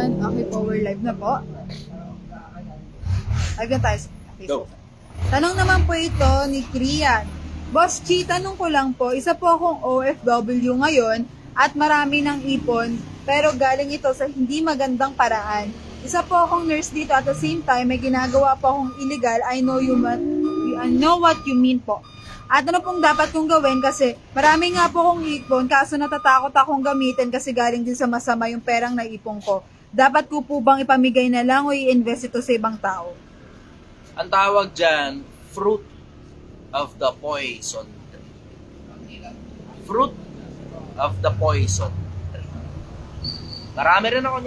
Ayan, okay po, we're live na po. Live na tayo sa Facebook. Tanong naman po ito ni Krian. Boss Chi, tanong ko lang po, isa po akong OFW ngayon at marami ng ipon, pero galing ito sa hindi magandang paraan. Isa po akong nurse dito at the same time, may ginagawa po akong illegal. I know what you mean po. At ano pong dapat kong gawin kasi marami nga po akong ipon kaso natatakot akong gamitin kasi galing din sa masama yung perang naipon ko. Dapat ko po bang ipamigay na lang o i-invest ito sa ibang tao? Ang tawag dyan, fruit of the poison tree. Fruit of the poison tree. Marami rin ako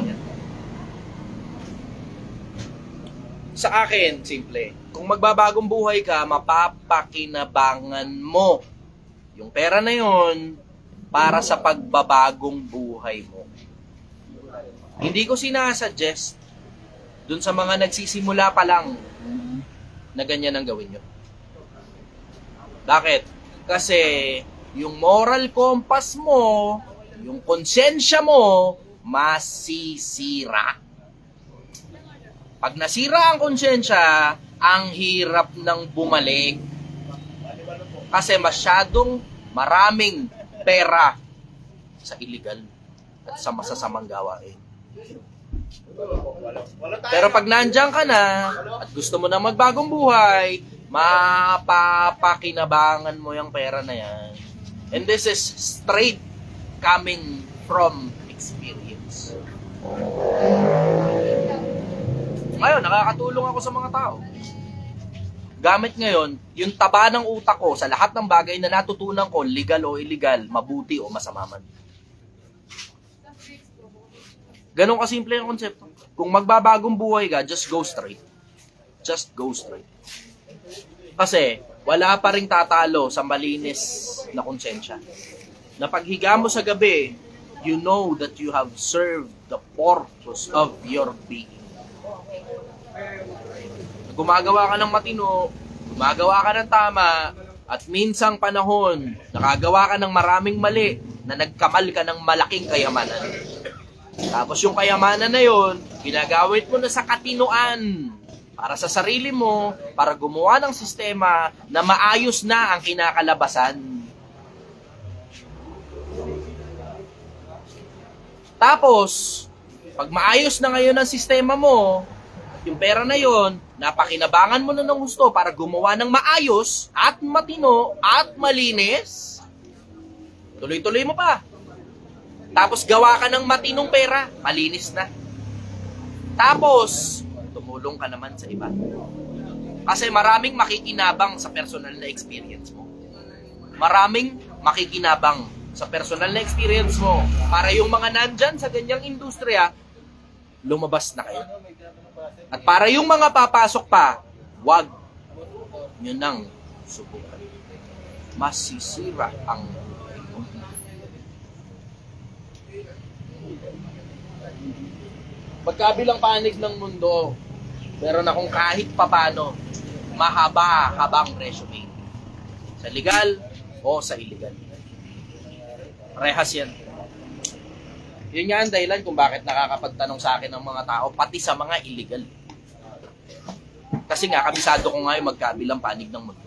niyan. Sa akin, simple. Kung magbabagong buhay ka, mapapakinabangan mo yung pera na yon para sa pagbabagong buhay mo. Hindi ko sinasuggest dun sa mga nagsisimula pa lang na ganyan ang gawin nyo. Bakit? Kasi yung moral compass mo, yung konsensya mo, masisira. Pag nasira ang konsensya, ang hirap ng bumalik. Kasi masyadong maraming pera sa illegal at sa masasamang gawain. Pero pag nandiyan ka na at gusto mo na magbagong buhay, mapapakinabangan mo yung pera na yan. And this is straight coming from experience. Ngayon, nakakatulong ako sa mga tao. Gamit ngayon, yung taba ng utak ko sa lahat ng bagay na natutunan ko, legal o illegal, mabuti o masama man. Ganon kasimple yung konsepto. Kung magbabagong buhay ka, just go straight. Just go straight. Kasi, wala pa ring tatalo sa malinis na konsensya. Na paghiga mo sa gabi, you know that you have served the purpose of your being. Gumagawa ka ng matino, gumagawa ka ng tama, at minsang panahon, nakagawa ka ng maraming mali na nagkamal ka ng malaking kayamanan. Tapos yung kayamanan na yon, ginagawit mo na sa katinoan para sa sarili mo, para gumawa ng sistema na maayos na ang kinakalabasan. Tapos, pag maayos na ngayon ang sistema mo, yung pera na yon, napakinabangan mo na ng gusto para gumawa ng maayos at matino at malinis, tuloy-tuloy mo pa. Tapos gawa ka ng matinong pera, malinis na. Tapos, tumulong ka naman sa iba. Kasi maraming makikinabang sa personal na experience mo. Maraming makikinabang sa personal na experience mo para yung mga nandyan sa ganyang industriya, lumabas na kayo. At para yung mga papasok pa, wag nyo nang subukan. Masisira ang buhay mo. Pagkabilang panig ng mundo, meron akong kahit papano mahaba-habang resume. Sa legal o sa illegal. Parehas yan. Yun nga ang dahilan kung bakit nakakapagtanong sa akin ng mga tao, pati sa mga illegal. Kasi nga, kabisado ko nga yung magkabilang panig ng mundo.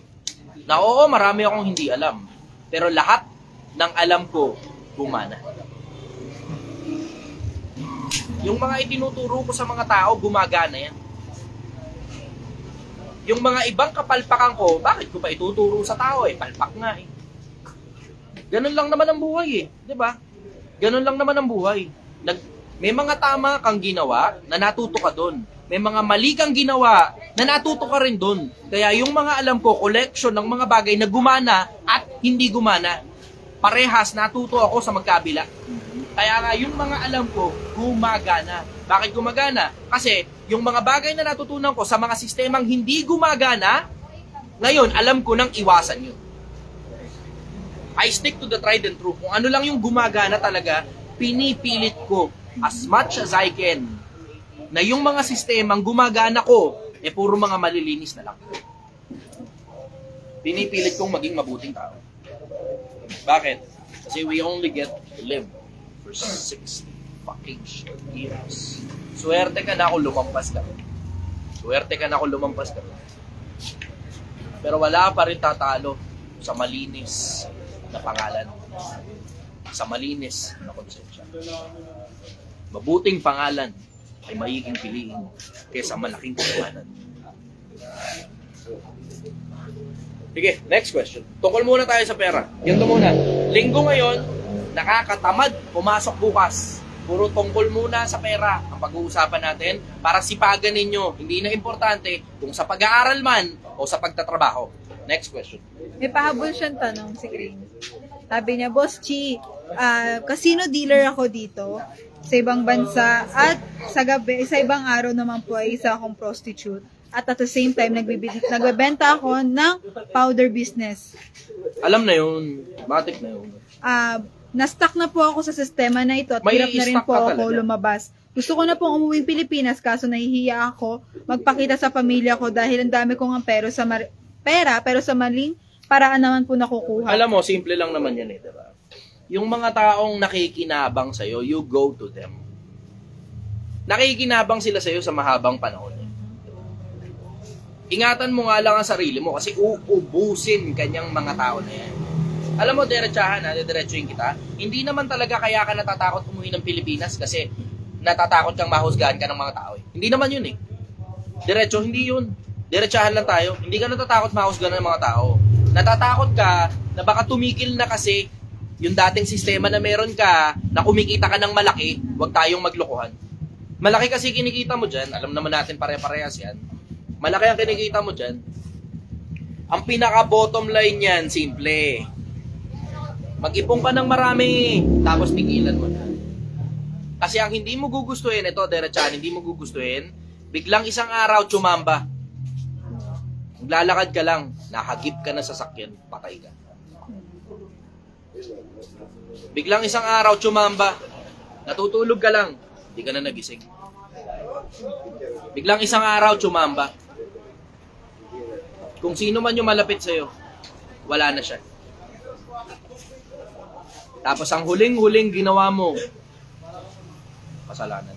Na oo, marami akong hindi alam. Pero lahat ng alam ko, gumana. Yung mga itinuturo ko sa mga tao, gumagana yan. Yung mga ibang kapalpakan ko, bakit ko pa ituturo sa tao eh? Palpak nga eh. Ganun lang naman ang buhay eh. Diba? Ganun lang naman ang buhay. May mga tama kang ginawa na natuto ka doon. May mga mali kang ginawa na natuto ka rin doon. Kaya yung mga alam ko, collection ng mga bagay na gumana at hindi gumana. Parehas, natuto ako sa magkabila. Kaya nga, yung mga alam ko, gumagana. Bakit gumagana? Kasi yung mga bagay na natutunan ko sa mga sistemang hindi gumagana, ngayon, alam ko nang iwasan yun. I stick to the tried and true. Kung ano lang yung gumagana talaga, pinipilit ko as much as I can na yung mga sistemang gumagana ko, puro mga malilinis na lang. Pinipilit kong maging mabuting tao. Bakit? Kasi we only get to live for 60. fucking shit years. Swerte ka na kung lumampas ka. Swerte ka na kung lumampas ka. Pero wala pa rin tatalo sa malinis na pangalan. Sa malinis na konsensya. Mabuting pangalan ay maiging piliin kaysa malaking kasalanan. Sige, next question. Tungkol muna tayo sa pera. Ganito muna. Linggo ngayon, nakakatamad pumasok bukas. Puro tungkol muna sa pera ang pag-uusapan natin para sipagan ninyo. Hindi na importante kung sa pag-aaral man o sa pagtatrabaho. Next question. May pahabol siyang tanong si Green. Sabi niya, Boss Chi, casino dealer ako dito sa ibang bansa at sa gabi, sa ibang araw naman po ay isa akong prostitute. At the same time, nagbebenta ako ng powder business. Alam na yun. Matik na yun. Na-stuck na po ako sa sistema na ito at May hirap na rin i-stuck po ka ako talaga. lumabas. Gusto ko na pong umuwing Pilipinas kaso nahihiya ako magpakita sa pamilya ko dahil ang dami kong ang pera sa maling paraan naman po nakukuha. Alam mo, simple lang naman yan diba? Yung mga taong nakikinabang sa'yo, you go to them. Nakikinabang sila sa'yo sa mahabang panahon. Ingatan mo nga lang ang sarili mo kasi uubusin kanyang mga tao na yan. Alam mo, diretsahan diretsuhin kita. Hindi naman talaga kaya ka natatakot umuwi ng Pilipinas kasi natatakot kang mahusgahan ka ng mga tao. Hindi naman yun eh. Diretso, hindi yun. Diretsahan lang tayo. Hindi ka natatakot mahusgahan ng mga tao. Natatakot ka na baka tumikil na kasi yung dating sistema na meron ka na kumikita ka ng malaki, huwag tayong maglokohan. Malaki kasi kinikita mo dyan. Alam naman natin pare-parehas yan. Malaki ang kinikita mo dyan. Ang pinaka-bottom line yan, simple. Mag-ipon ka ng marami, tapos tigilan mo na. Kasi ang hindi mo gugustuhin, ito, diretsahan, hindi mo gugustuhin, biglang isang araw, tsumamba. Maglalakad ka lang, nakagip ka na sa sakyan, patay ka. Biglang isang araw, tsumamba, natutulog ka lang, hindi ka na nagising. Biglang isang araw, tsumamba. Kung sino man yung malapit sa'yo, wala na siya. Tapos ang huling-huling ginawa mo, kasalanan.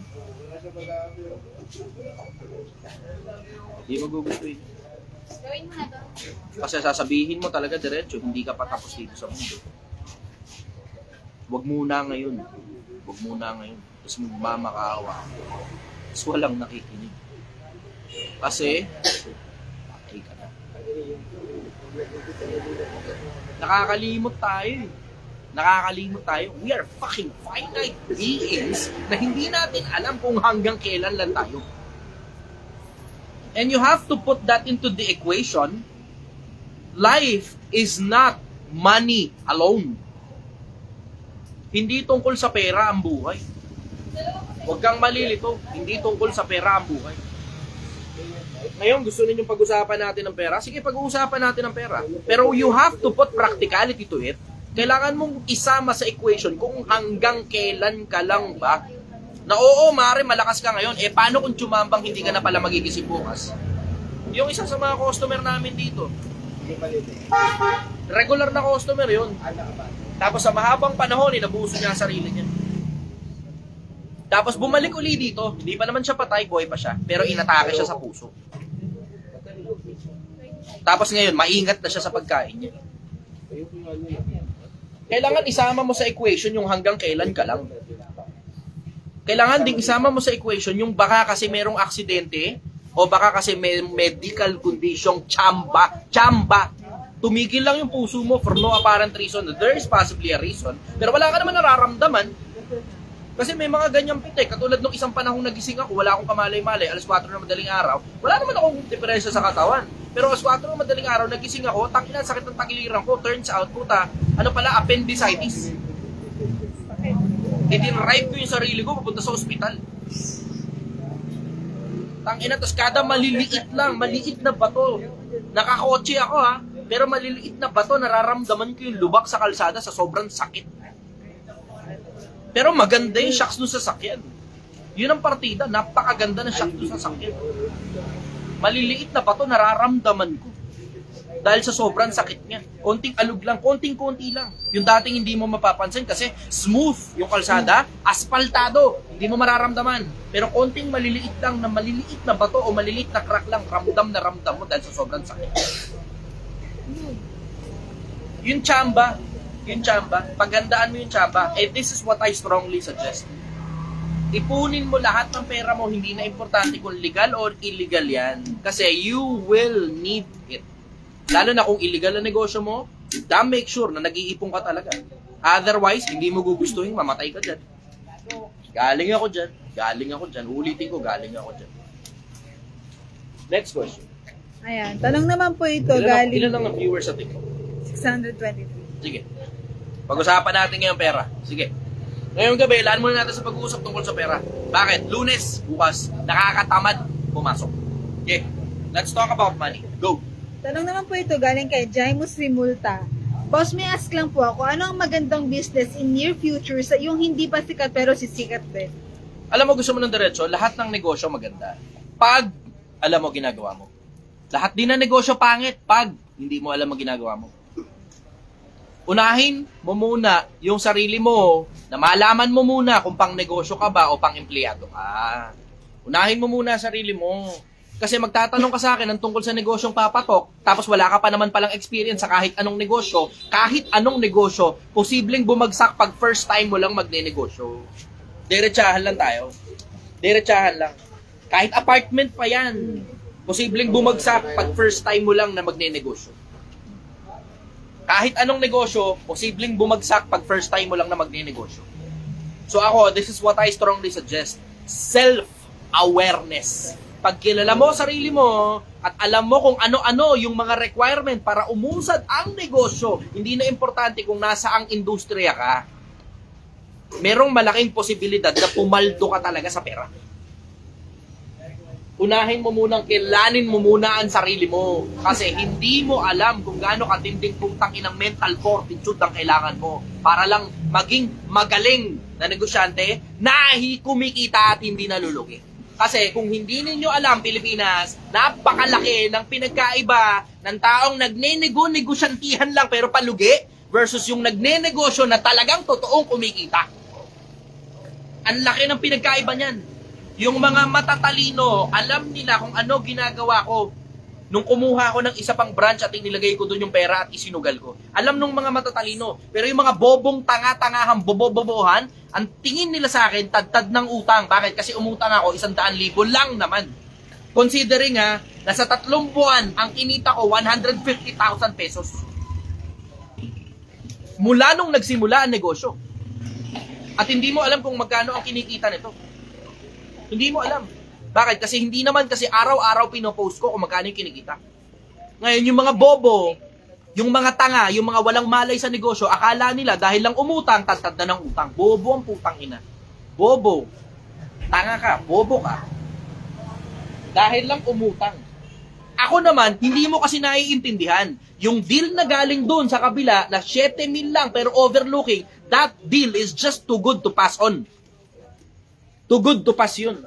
Hindi mo gugustuhin. Kasi sasabihin mo talaga diretso, hindi ka pa tapos dito sa mundo. Huwag muna ngayon. Huwag muna ngayon. Tapos magmamakaawa. Tapos walang nakikinig. Kasi, patay ka na. Nakakalimot tayo eh. Nakakalimot tayo. We are fucking finite beings na hindi natin alam kung hanggang kailan lang tayo. And you have to put that into the equation. Life is not money alone. Hindi tungkol sa pera ang buhay. Huwag kang malilito. Hindi tungkol sa pera ang buhay. Ngayon, gusto ninyong pag-usapan natin ng pera? Sige, pag-uusapan natin ng pera. Pero you have to put practicality to it. Kailangan mong isama sa equation kung hanggang kailan ka lang ba na oo, maaari malakas ka ngayon. Eh, paano kung tsumambang hindi ka na pala magigising bukas? Yung isa sa mga customer namin dito, regular na customer yun. Tapos sa mahabang panahon, inabuso niya ang sarili niya. Tapos bumalik uli dito, hindi pa naman siya patay, buhay pa siya, pero inatake siya sa puso. Tapos ngayon, maingat na siya sa pagkain niya. Kailangan isama mo sa equation yung hanggang kailan ka lang. Kailangan ding isama mo sa equation yung baka kasi merong aksidente o baka kasi may medical condition, chamba. Tumigil lang yung puso mo for no apparent reason. There is possibly a reason. Pero wala ka naman nararamdaman. Kasi may mga ganyang pitik. Katulad nung isang panahong nagising ako, wala akong kamalay-malay, alas 4 na madaling araw. Wala naman akong diferensya sa katawan. Pero alas 4 na madaling araw, nagising ako, tangina, sakit ng tagiliran ko. Turns out, puta, ano pala, appendicitis. I-drive ko yung sarili ko, papunta sa ospital. Tangina, tapos kada maliliit lang, maliit na bato. Nakakotse ako ha, pero maliliit na bato, nararamdaman ko yung lubak sa kalsada sa sobrang sakit. Pero maganda yung shocks nung sasakyan. Yun ang partida, napakaganda ng shocks nung sasakyan. Maliliit na bato, nararamdaman ko. dahil sa sobrang sakit niya. Konting alog lang, konting-konti lang. Yung dating hindi mo mapapansin kasi smooth yung kalsada, aspaltado, hindi mo mararamdaman. Pero konting maliliit na bato o maliliit na crack lang, ramdam mo dahil sa sobrang sakit. Yung tsamba, paghandaan mo yung tsamba, this is what I strongly suggest. Ipunin mo lahat ng pera mo, hindi na importante kung legal or illegal yan. Kasi you will need it. Lalo na kung illegal na negosyo mo, make sure na nag-iipon ka talaga. Otherwise, hindi mo gugustuhin, mamatay ka dyan. Galing ako dyan. Ulitin ko, galing ako dyan. Next question. Ayan, tanong naman po ito galing Ilan lang ang viewers sa TikTok? 623. Sige. Pag-usapan natin ngayon pera. Sige. Ngayong gabi, ilaan muna natin sa pag-uusap tungkol sa pera. Bakit? Lunes, bukas, nakakatamad pumasok. Okay. Let's talk about money. Go. Tanong naman po ito galing kay Jaimus Rimulta. Boss, may ask lang po ako, ano ang magandang business in near future sa yung hindi pa sikat pero sisikat din? Alam mo, gusto mo ng diretso, lahat ng negosyo maganda. Pag alam mo ginagawa mo. Lahat din ng negosyo pangit pag hindi mo alam ang ginagawa mo. Unahin mo muna yung sarili mo na malaman mo muna kung pang negosyo ka ba o pang empleyado ka. Unahin mo muna sarili mo. Kasi magtatanong ka sa akin ng tungkol sa negosyong papatok, tapos wala ka pa naman palang experience sa kahit anong negosyo, posibleng bumagsak pag first time mo lang magne-negosyo. Diretsahan lang tayo. Diretsahan lang. Kahit apartment pa yan, posibleng bumagsak pag first time mo lang na magne-negosyo. Kahit anong negosyo, posibleng bumagsak pag first time mo lang na magne-negosyo. So ako, this is what I strongly suggest. Self-awareness. Pag kilala mo sarili mo at alam mo kung ano-ano yung mga requirement para umusad ang negosyo, hindi na importante kung nasaang industriya ka, merong malaking posibilidad na pumaldo ka talaga sa pera. Unahin mo munang kilanin mo muna ang sarili mo. Kasi hindi mo alam kung gaano katinding putang inang mental fortitude ang kailangan mo para lang maging magaling na negosyante na kumikita at hindi nalulugi. Kasi kung hindi ninyo alam, Pilipinas, napakalaki ng pinagkaiba ng taong nagne-negosyantihan lang pero palugi versus yung nagne-negosyo na talagang totoong kumikita. Ang laki ng pinagkaiba niyan. Yung mga matatalino, alam nila kung ano ginagawa ko nung kumuha ko ng isa pang branch at inilagay ko doon yung pera at isinugal ko. Alam nung mga matatalino. Pero yung mga bobong tanga-tangahang bobobobohan, ang tingin nila sa akin, tad-tad ng utang. Bakit? Kasi umutang ako 100,000 lang naman. Considering nasa 3 buwan, ang kinita ko 150,000 pesos. Mula nung nagsimula ang negosyo. At hindi mo alam kung magkano ang kinikita nito. Hindi mo alam. Bakit? Kasi hindi naman kasi araw-araw pinopost ko kung magkano yung kinikita. Ngayon, yung mga bobo, yung mga tanga, yung mga walang malay sa negosyo, akala nila dahil lang umutang, tad na ng utang. Bobo ang putang ina. Bobo. Tanga ka. Bobo ka. Dahil lang umutang. Ako naman, hindi mo kasi naiintindihan. Yung deal na galing doon sa kabila na 7,000 lang pero overlooking, that deal is just too good to pass on. Too good to pass yun.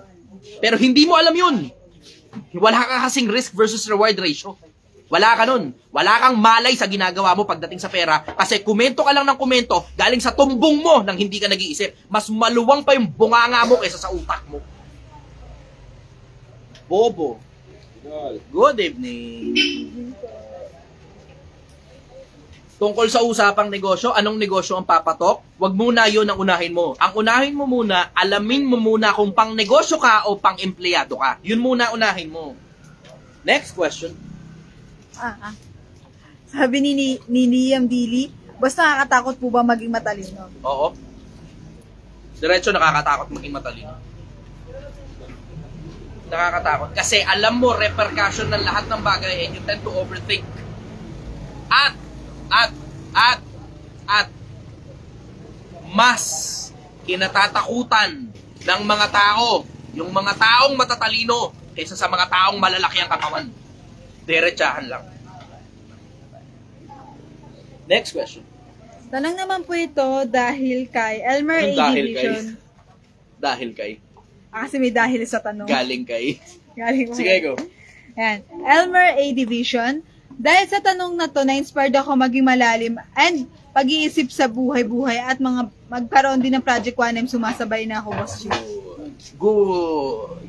Pero hindi mo alam yun. Wala ka kasing risk versus reward ratio. Wala ka nun. Wala kang malay sa ginagawa mo pagdating sa pera kasi komento ka lang ng komento galing sa tumbong mo nang hindi ka nag-iisip. Mas maluwang pa yung bunganga mo kaysa sa utak mo. Bobo. Good evening. Tungkol sa usapang negosyo, anong negosyo ang papatok? Huwag muna yun ang unahin mo. Ang unahin mo muna, alamin mo muna kung pang negosyo ka o pang empleyado ka. Yun muna unahin mo. Next question. Sabi ni Liam Dili, basta nakakatakot po ba maging matalino? Oo. Diretso nakakatakot maging matalino. Nakakatakot. Kasi alam mo, repercussion ng lahat ng bagay and you tend to overthink. At mas kinatatakutan ng mga tao, yung mga taong matatalino kaysa sa mga taong malalaki ang katawan. Diretsahan lang. Next question. Tanong naman po ito dahil kay Elmer A. Division. Dahil kay? Kasi may dahil sa tanong. Galing kay? Galing Sige, go. Ayan. Elmer A. Division. Dahil sa tanong na to, na-inspired ako maging malalim and pag-iisip sa buhay-buhay at magkaroon din ng Project 1M, sumasabay na ako, Boss G. Good.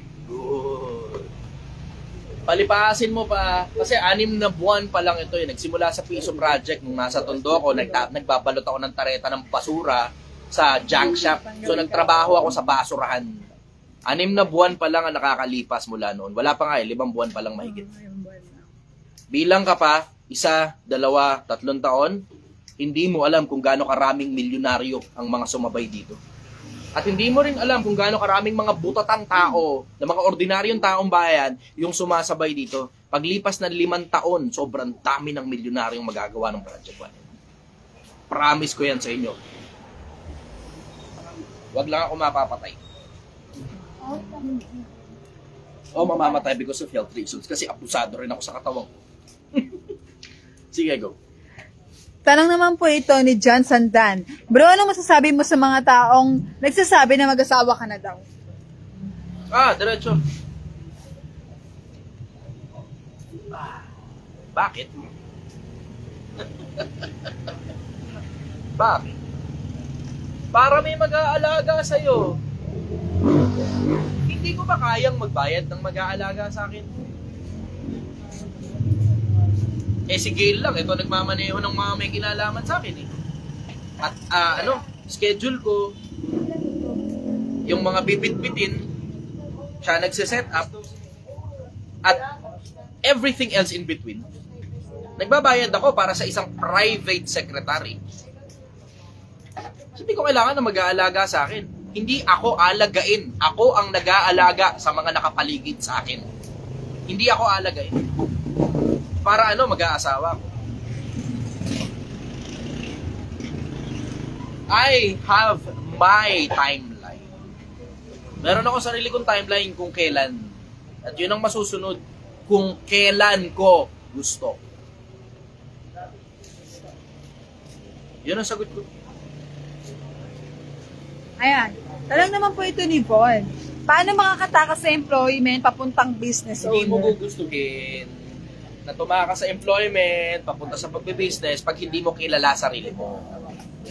Palipasin mo pa, kasi 6 na buwan pa lang ito. Nagsimula sa Piso Project nung nasa Tondo ako, nagbabalot ako ng tareta ng basura sa junk shop. So nagtrabaho ako sa basurahan. 6 na buwan pa lang ang nakakalipas mula noon. Wala pa nga 5 buwan pa lang mahigit. Bilang ka pa, 1, 2, 3 taon, hindi mo alam kung gaano karaming milyonaryo ang mga sumabay dito. At hindi mo rin alam kung gaano karaming mga butatang tao, na mga ordinaryong taong bayan, yung sumasabay dito. Paglipas ng 5 taon, sobrang dami ng milyonaryong magagawa ng Project 1. Promise ko yan sa inyo. Wag lang ako mapapatay. O mamamatay because of health reasons kasi abusado rin ako sa katawang ko. Sige, go. Tanong naman po ito ni John Sandan. Bro, ano masasabi mo sa mga taong nagsasabi na mag-asawa ka na daw? Diretso. Bakit? Bakit? Para may mag-aalaga sa'yo. Hindi ko ba kayang magbayad ng mag-aalaga sa akin? Si Gail lang, ito nagmamaneho ng mga may kinalaman sa akin At schedule ko, yung mga bibit-bitin, siya nagsiset up, at everything else in between. Nagbabayad ako para sa isang private secretary. Hindi ko kailangan na mag-aalaga sa akin. Hindi ako alagain. Ako ang nag-aalaga sa mga nakapaligid sa akin. Hindi ako alagain. Para mag-aasawa ko. I have my timeline. Meron ako sarili kong timeline kung kailan. At yun ang masusunod kung kailan ko gusto. Yun ang sagot ko. Ayan. Tanong naman po ito ni Von. Paano makakatakas sa employment papuntang business owner? Hindi mo gugustuhin na tumakas sa employment, papunta sa pagbe-business pag hindi mo kilala sarili mo.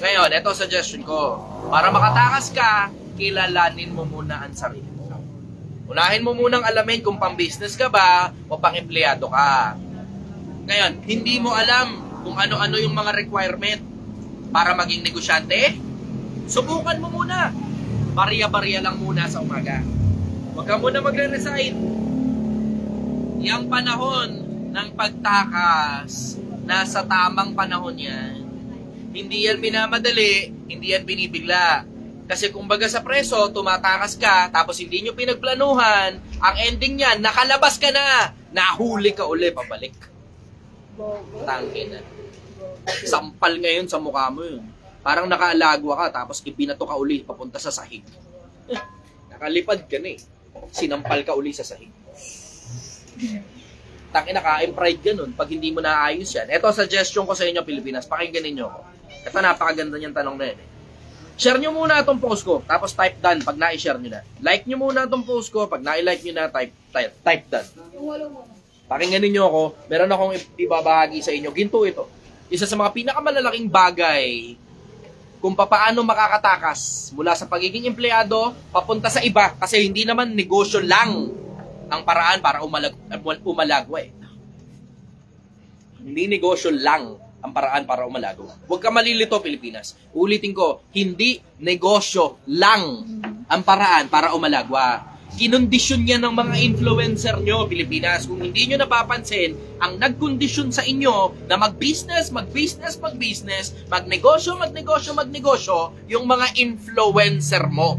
Ngayon, ito suggestion ko. Para makatakas ka, kilalanin mo muna ang sarili mo. Unahin mo munang alamin kung pang-business ka ba o pang-empleyado ka. Ngayon, hindi mo alam kung ano-ano yung mga requirement para maging negosyante. Subukan mo muna. Barya-barya lang muna sa umaga. Huwag ka muna magre-resign. Yang panahon ng pagtakas, nasa tamang panahon yan. Hindi yan minamadali, hindi yan binibigla. Kasi kumbaga sa preso, tumatakas ka, tapos hindi nyo pinagplanuhan, ang ending niyan, nakalabas ka na, nahuli ka uli, pabalik. Tangin na. Sampal ngayon sa mukha mo yun. Parang nakaalagwa ka, tapos ibinato ka uli, papunta sa sahig. Nakalipad ka na sinampal ka uli sa sahig. Tangina ka, pride ganun pag hindi mo naayos yan. Ito, suggestion ko sa inyo, Pilipinas, pakinggan ninyo ako. Ito, napakaganda niyang tanong na yan Share nyo muna itong post ko, tapos type done pag na-share nyo na. Like nyo muna itong post ko, pag na-like nyo na, type done. Pakinggan ninyo ako, meron akong ibabahagi sa inyo. Ginto ito. Isa sa mga pinakamalalaking bagay kung paano makakatakas mula sa pagiging empleyado, papunta sa iba. Kasi hindi naman negosyo lang ang paraan para umalagwa Hindi negosyo lang ang paraan para umalago. Huwag ka malilito, Pilipinas. Ulitin ko, hindi negosyo lang ang paraan para umalagwa. Kinondisyon yan ng mga influencer nyo, Pilipinas. Kung hindi nyo napapansin, ang nagkondisyon sa inyo na mag-business, magnegosyo, yung mga influencer mo.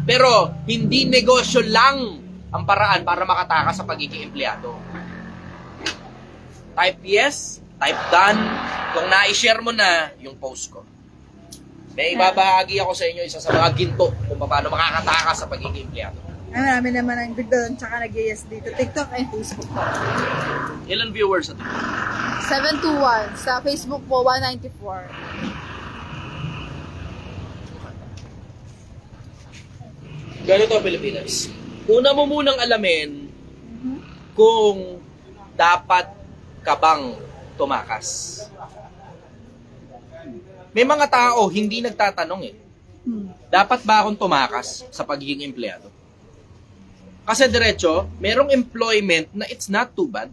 Pero, hindi negosyo lang ang paraan para makatakas sa pagiging empleyado. Type yes, type done, kung na-share mo na yung post ko. May ibabahagi ako sa inyo isa sa mga ginto kung paano makakatakas sa pagiging empleyado. Marami naman ang doon, tsaka nag-yes dito. TikTok and Facebook po. Ilan viewers at 721. Sa Facebook po, 194. Ganito, Pilipinas. Una mo munang alamin kung dapat ka bang tumakas? May mga tao hindi nagtatanong eh. Dapat ba akong tumakas sa pagiging empleyado? Kasi diretso, merong employment na it's not too bad.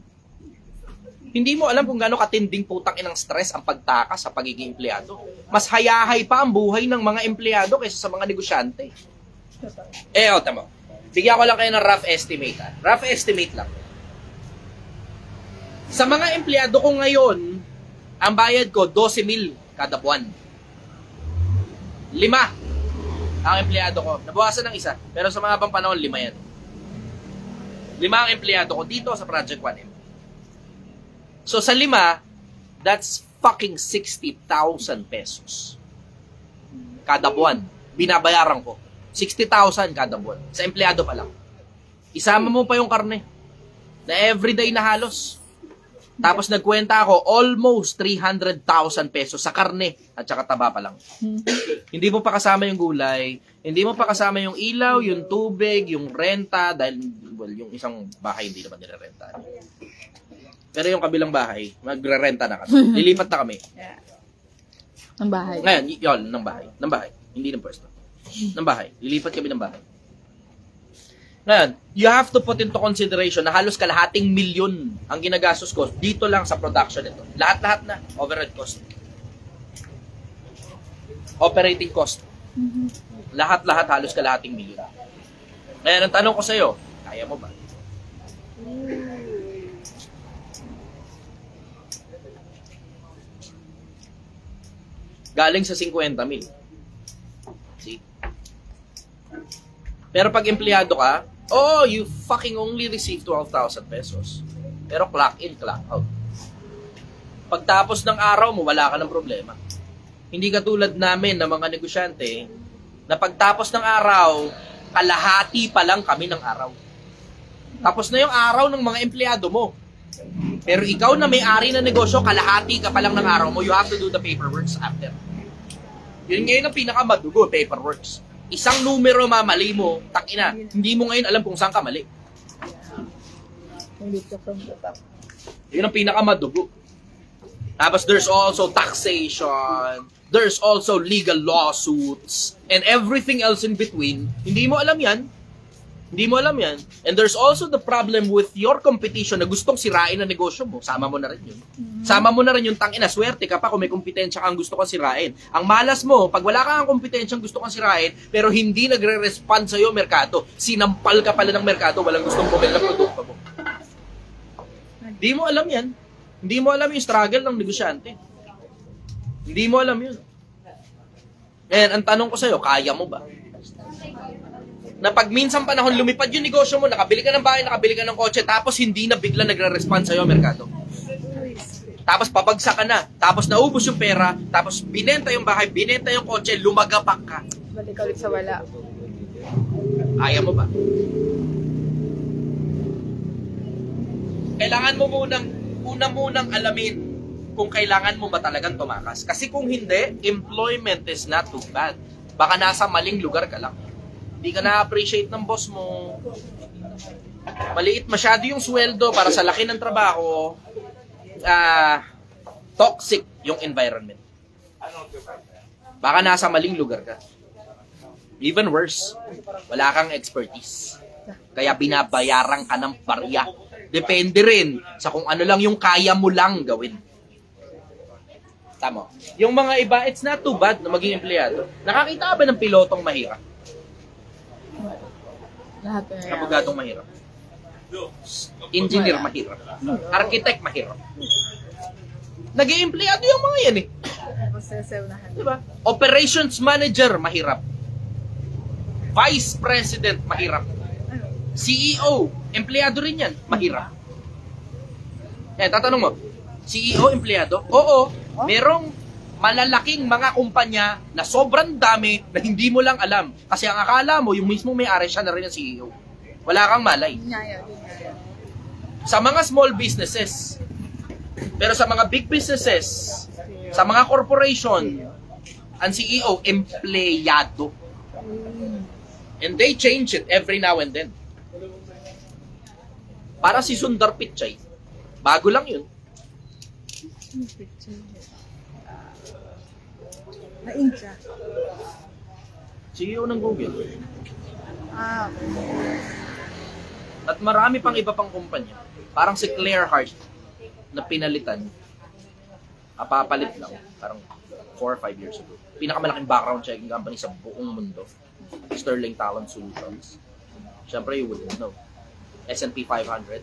Hindi mo alam kung gaano katinding putang inang stress ang pagtakas sa pagiging empleyado. Mas hayahay pa ang buhay ng mga empleyado kaysa sa mga negosyante. Tama. Bigyan ko lang kayo ng rough estimate. Rough estimate lang. Sa mga empleyado ko ngayon, ang bayad ko 12,000 kada buwan. 5 ang empleyado ko. Nabawasan ng isa. Pero sa mga pang panahon, 5 yan. 5 ang empleyado ko dito sa Project 1M. So sa 5, that's fucking 60,000 pesos. Kada buwan. Binabayaran ko. 60,000 kada buwan. Sa empleyado pa lang. Isama mo pa yung karne. Na everyday na halos. Tapos nagkwenta ako almost 300,000 pesos sa karne at saka taba pa lang. Hindi mo pa kasama yung gulay, hindi mo pa kasama yung ilaw, yung tubig, yung renta, dahil yung isang bahay hindi naman nire-renta. Pero yung kabilang bahay, magre-renta na kami. Lilipat na kami. Yeah. Ng bahay. Ngayon, yun, ng bahay. Ng bahay. Hindi ng pwesto. Ng bahay. Lilipat kami ng bahay. Ngayon, you have to put into consideration na halos kalahating milyon ang ginagastos ko dito lang sa production nito. Lahat-lahat na. Overhead cost. Operating cost. Lahat-lahat halos kalahating milyon. Ngayon, ang tanong ko sa'yo, kaya mo ba? Galing sa 50,000. See? Pero pag empleyado ka, you fucking only receive 12,000 pesos. Pero clock in, clock out. Pagtapos ng araw mo, wala ka ng problema. Hindi katulad namin na mga negosyante, na pagtapos ng araw, kalahati pa lang kami ng araw. Tapos na yung araw ng mga empleyado mo. Pero ikaw na may-ari ng negosyo, kalahati ka pa lang ng araw mo, you have to do the paperwork after. Yun ngayon ang pinakamadugo, paperwork. Isang numero mamali mo, takina, hindi mo ngayon alam kung saan ka mali. Yun ang pinakamadugo. Tapos there's also taxation, there's also legal lawsuits, and everything else in between. Hindi mo alam yan. Hindi mo alam yan. And there's also the problem with your competition na gustong sirain ang negosyo mo. Sama mo na rin yun. Sama mo na rin yung tangina. Swerte ka pa kung may kompetensya kang gusto kang sirain. Ang malas mo, pag wala kang kompetensyang gusto kang sirain, pero hindi nagre-respond sa'yo merkado, sinampal ka pala ng merkado, walang gustong bumili ng produkto mo. Hindi mo alam yan. Hindi mo alam yung struggle ng negosyante. Hindi mo alam yun. And ang tanong ko sa'yo, kaya mo ba? Na pag minsan panahon lumipad yung negosyo mo, nakabili ka ng bahay, nakabili ka ng kotse, tapos hindi na bigla nagre-respond sa'yo merkado. Tapos pabagsak ka na, tapos naubos yung pera, tapos binenta yung bahay, binenta yung kotse, lumagapak ka. Balik ulit sa wala. Kaya mo ba? Kailangan mo munang alamin kung kailangan mo ba talagang tumakas. Kasi kung hindi, employment is not too bad. Baka nasa maling lugar ka lang. Hindi ka na-appreciate ng boss mo. Maliit masyado yung sweldo para sa laki ng trabaho. Toxic yung environment. Baka nasa maling lugar ka. Even worse, wala kang expertise. Kaya binabayaran ka ng barya. Depende rin sa kung ano lang yung kaya mo lang gawin. Tama. Yung mga iba, it's not too bad na maging empleyado. Nakakita ka ba ng pilotong mahirap? Lahat na yan. Abogadong mahirap. Engineer mahirap. Architect mahirap. Nag-i-empleyado yung mga yan eh. Diba? Operations manager mahirap. Vice President mahirap. CEO, empleyado rin yan, mahirap. Tatanong mo, CEO, empleyado? Oo, merong malalaking mga kumpanya na sobrang dami na hindi mo lang alam. Kasi ang akala mo, yung mismo may-ari siya na rin ang CEO. Wala kang malay. Sa mga small businesses, pero sa mga big businesses, sa mga corporation, ang CEO, empleyado. And they change it every now and then. Para si Sundar Pichai, bago lang yun. Na-ink siya. CEO ng Google. Ah, okay. At marami pang iba pang kumpanya. Parang si Claire Hart na pinalitan. Kapapalit lang. Parang 4 or 5 years ago. Pinakamalaking background checking company sa buong mundo. Sterling Talent Solutions. Siyempre, you wouldn't know. S&P 500.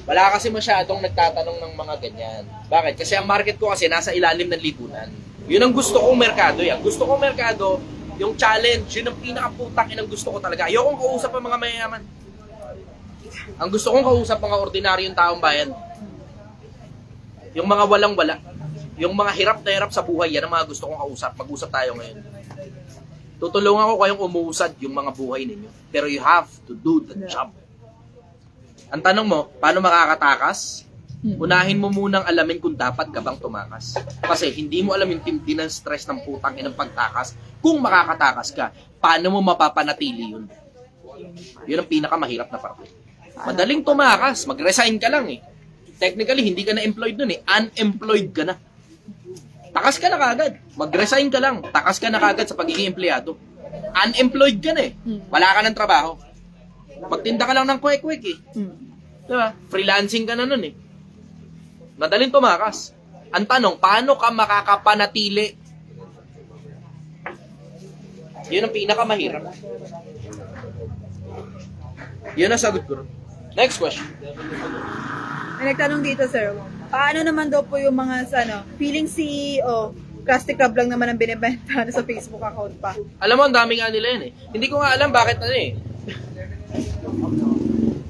Wala kasi masyadong nagtatanong ng mga ganyan. Bakit? Kasi ang market ko kasi nasa ilalim ng lipunan. Yun ang gusto kong merkado. Ang gusto kong merkado, yung challenge, yun ang pinakaputang inang gusto ko talaga. Ayokong kausap ang mga mayayaman. Ang gusto kong kausap mga ordinaryong taong bayan. Yung mga walang-wala. Yung mga hirap na hirap sa buhay, yan ang mga gusto kong kausap. Mag-usap tayo ngayon. Tutulungan ko kayong umusad yung mga buhay ninyo. Pero you have to do the job. Ang tanong mo, paano makakatakas? Unahin mo munang alamin kung dapat ka bang tumakas. Kasi hindi mo alam yung tindi ng stress ng putang inang pagtakas. Kung makakatakas ka, paano mo mapapanatili yun? Yun ang pinakamahirap na parte. Madaling tumakas, mag-resign ka lang eh. Technically, hindi ka na employed nun eh. Unemployed ka na. Takas ka na kagad. Mag-resign ka lang. Takas ka na kagad sa pagiging empleyado. Unemployed ka na eh. Wala ka ng trabaho. Magtinda ka lang ng kwek-kwek eh. Diba? Freelancing ka na nun eh. Madaling tumakas. Ang tanong, paano ka makakapanatili? Yun ang pinakamahirap. Yun ang sagot ko. Next question. May nagtanong dito, sir. Paano naman daw po yung mga feeling CEO, Krusty Krab lang naman ang binibenta sa Facebook account pa? Alam mo, ang dami nga nila yun eh. Hindi ko nga alam bakit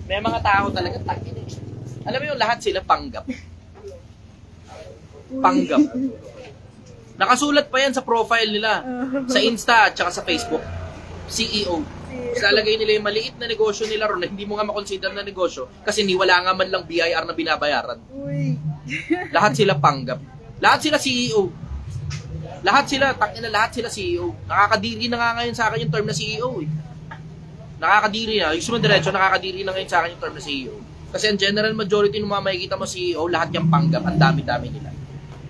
may mga tao talaga takin eh. Alam mo yung lahat sila panggap. Panggap. Nakasulat pa yan sa profile nila. Sa Insta at saka sa Facebook. CEO. Lalagay nila yung maliit na negosyo nila ron na hindi mo nga makonsider na negosyo kasi wala nga man lang BIR na binabayaran. Uy. Lahat sila panggap. Lahat sila CEO. Lahat sila CEO. Nakakadiri na nga ngayon sa akin yung term na CEO eh. Nakakadiri na. Yung sumundiretso, nakakadiri na ngayon sa akin yung term na CEO. Kasi ang general majority ng mga makikita mo CEO, lahat yung panggap. Ang dami-dami nila.